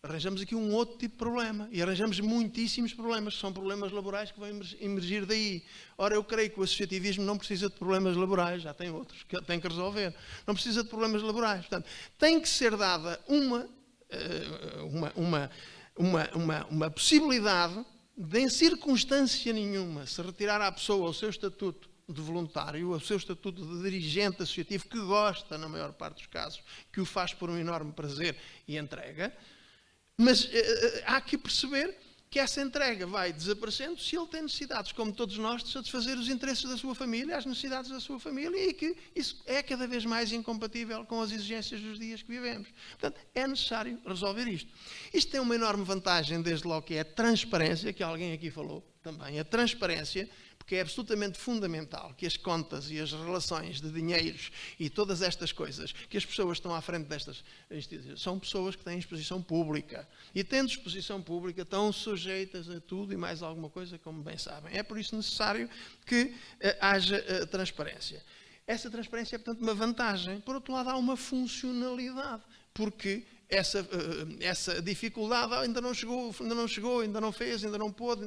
arranjamos aqui um outro tipo de problema. E arranjamos muitíssimos problemas, que são problemas laborais que vão emergir daí. Ora, eu creio que o associativismo não precisa de problemas laborais, já tem outros que tem que resolver. Não precisa de problemas laborais. Portanto, tem que ser dada uma possibilidade de, em circunstância nenhuma, se retirar à pessoa o seu estatuto de voluntário, o seu estatuto de dirigente associativo, que gosta, na maior parte dos casos, que o faz por um enorme prazer e entrega, mas há que perceber que essa entrega vai desaparecendo se ele tem necessidades, como todos nós, de satisfazer os interesses da sua família, as necessidades da sua família, e que isso é cada vez mais incompatível com as exigências dos dias que vivemos. Portanto, é necessário resolver isto. Isto tem uma enorme vantagem, desde logo, que é a transparência, que alguém aqui falou também, a transparência, porque é absolutamente fundamental que as contas e as relações de dinheiros e todas estas coisas, que as pessoas estão à frente destas instituições, são pessoas que têm exposição pública. E tendo exposição pública, estão sujeitas a tudo e mais alguma coisa, como bem sabem. É por isso necessário que haja transparência. Essa transparência é, portanto, uma vantagem. Por outro lado, há uma funcionalidade, porque essa dificuldade ainda não chegou, ainda não fez, ainda não pôde,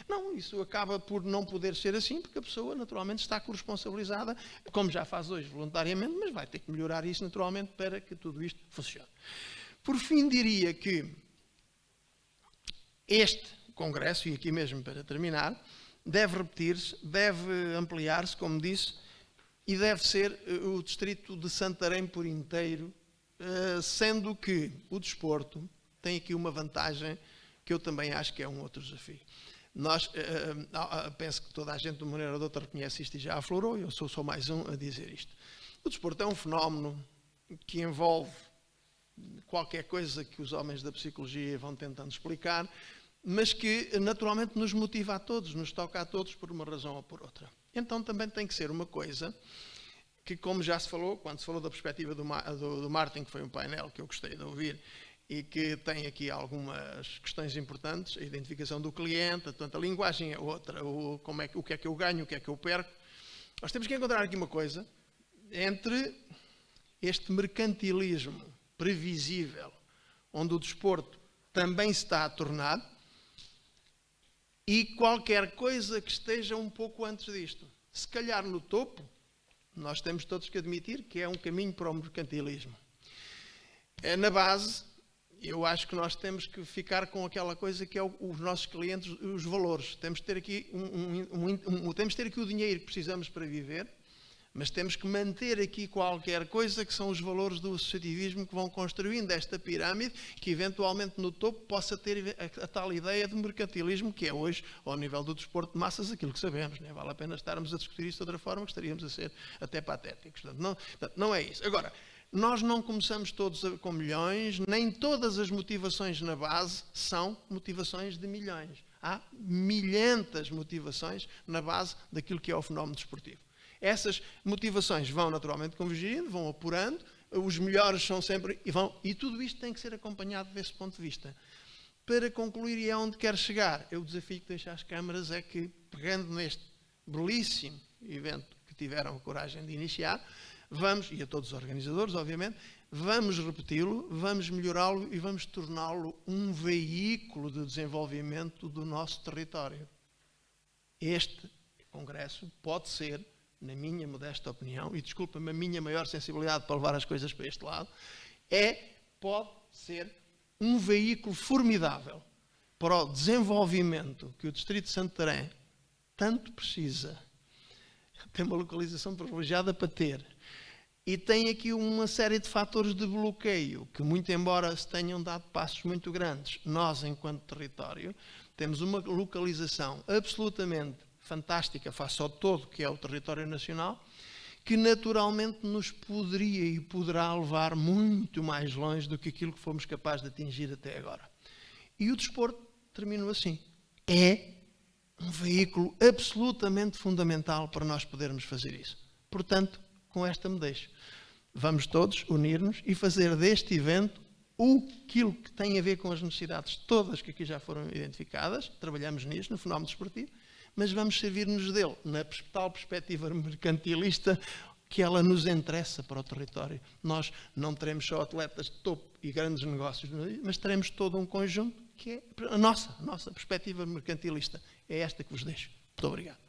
Não, isso acaba por não poder ser assim, porque a pessoa naturalmente está corresponsabilizada, como já faz hoje voluntariamente, mas vai ter que melhorar isso naturalmente para que tudo isto funcione. Por fim, diria que este congresso, e aqui mesmo para terminar, deve repetir-se, deve ampliar-se, como disse, e deve ser o distrito de Santarém por inteiro, sendo que o desporto tem aqui uma vantagem que eu também acho que é um outro desafio. Nós, penso que toda a gente de uma maneira ou de outra reconhece isto e já aflorou, eu sou só mais um a dizer isto. O desporto é um fenómeno que envolve qualquer coisa que os homens da psicologia vão tentando explicar, mas que naturalmente nos motiva a todos, nos toca a todos por uma razão ou por outra. Então também tem que ser uma coisa que, como já se falou, quando se falou da perspectiva do Martin, que foi um painel que eu gostei de ouvir, e que tem aqui algumas questões importantes, a identificação do cliente, portanto, a linguagem é outra, o que é que eu ganho, o que é que eu perco. Nós temos que encontrar aqui uma coisa entre este mercantilismo previsível, onde o desporto também se está a tornar, e qualquer coisa que esteja um pouco antes disto. Se calhar no topo, nós temos todos que admitir que é um caminho para o mercantilismo. Na base, eu acho que nós temos que ficar com aquela coisa que é os nossos clientes, os valores. Temos que ter aqui temos que ter aqui o dinheiro que precisamos para viver, mas temos que manter aqui qualquer coisa que são os valores do associativismo que vão construindo esta pirâmide, que eventualmente no topo possa ter a tal ideia de mercantilismo que é hoje, ao nível do desporto de massas, aquilo que sabemos. Não vale a pena estarmos a discutir isso de outra forma, que estaríamos a ser até patéticos. Portanto, não é isso. Agora, nós não começamos todos com milhões, nem todas as motivações na base são motivações de milhões. Há milhentas motivações na base daquilo que é o fenómeno desportivo. Essas motivações vão naturalmente convergindo, vão apurando, os melhores são sempre, e tudo isto tem que ser acompanhado desse ponto de vista. Para concluir, e é onde quero chegar, o desafio que deixo às câmaras é que, pegando neste belíssimo evento que tiveram a coragem de iniciar, vamos, e a todos os organizadores, obviamente, vamos repeti-lo, vamos melhorá-lo e vamos torná-lo um veículo de desenvolvimento do nosso território. Este congresso pode ser, na minha modesta opinião, e desculpa-me a minha maior sensibilidade para levar as coisas para este lado, pode ser um veículo formidável para o desenvolvimento que o Distrito de Santarém tanto precisa. Tem uma localização privilegiada para ter. E tem aqui uma série de fatores de bloqueio, que muito embora se tenham dado passos muito grandes, nós, enquanto território, temos uma localização absolutamente fantástica face ao todo, que é o território nacional, que naturalmente nos poderia e poderá levar muito mais longe do que aquilo que fomos capazes de atingir até agora. E o desporto terminou assim. É um veículo absolutamente fundamental para nós podermos fazer isso. Portanto, com esta me deixo. Vamos todos unir-nos e fazer deste evento aquilo que tem a ver com as necessidades todas que aqui já foram identificadas. Trabalhamos nisso, no fenómeno desportivo, mas vamos servir-nos dele na tal perspectiva mercantilista que ela nos interessa para o território. Nós não teremos só atletas de topo e grandes negócios, mas teremos todo um conjunto que é a nossa perspectiva mercantilista. É esta que vos deixo. Muito obrigado.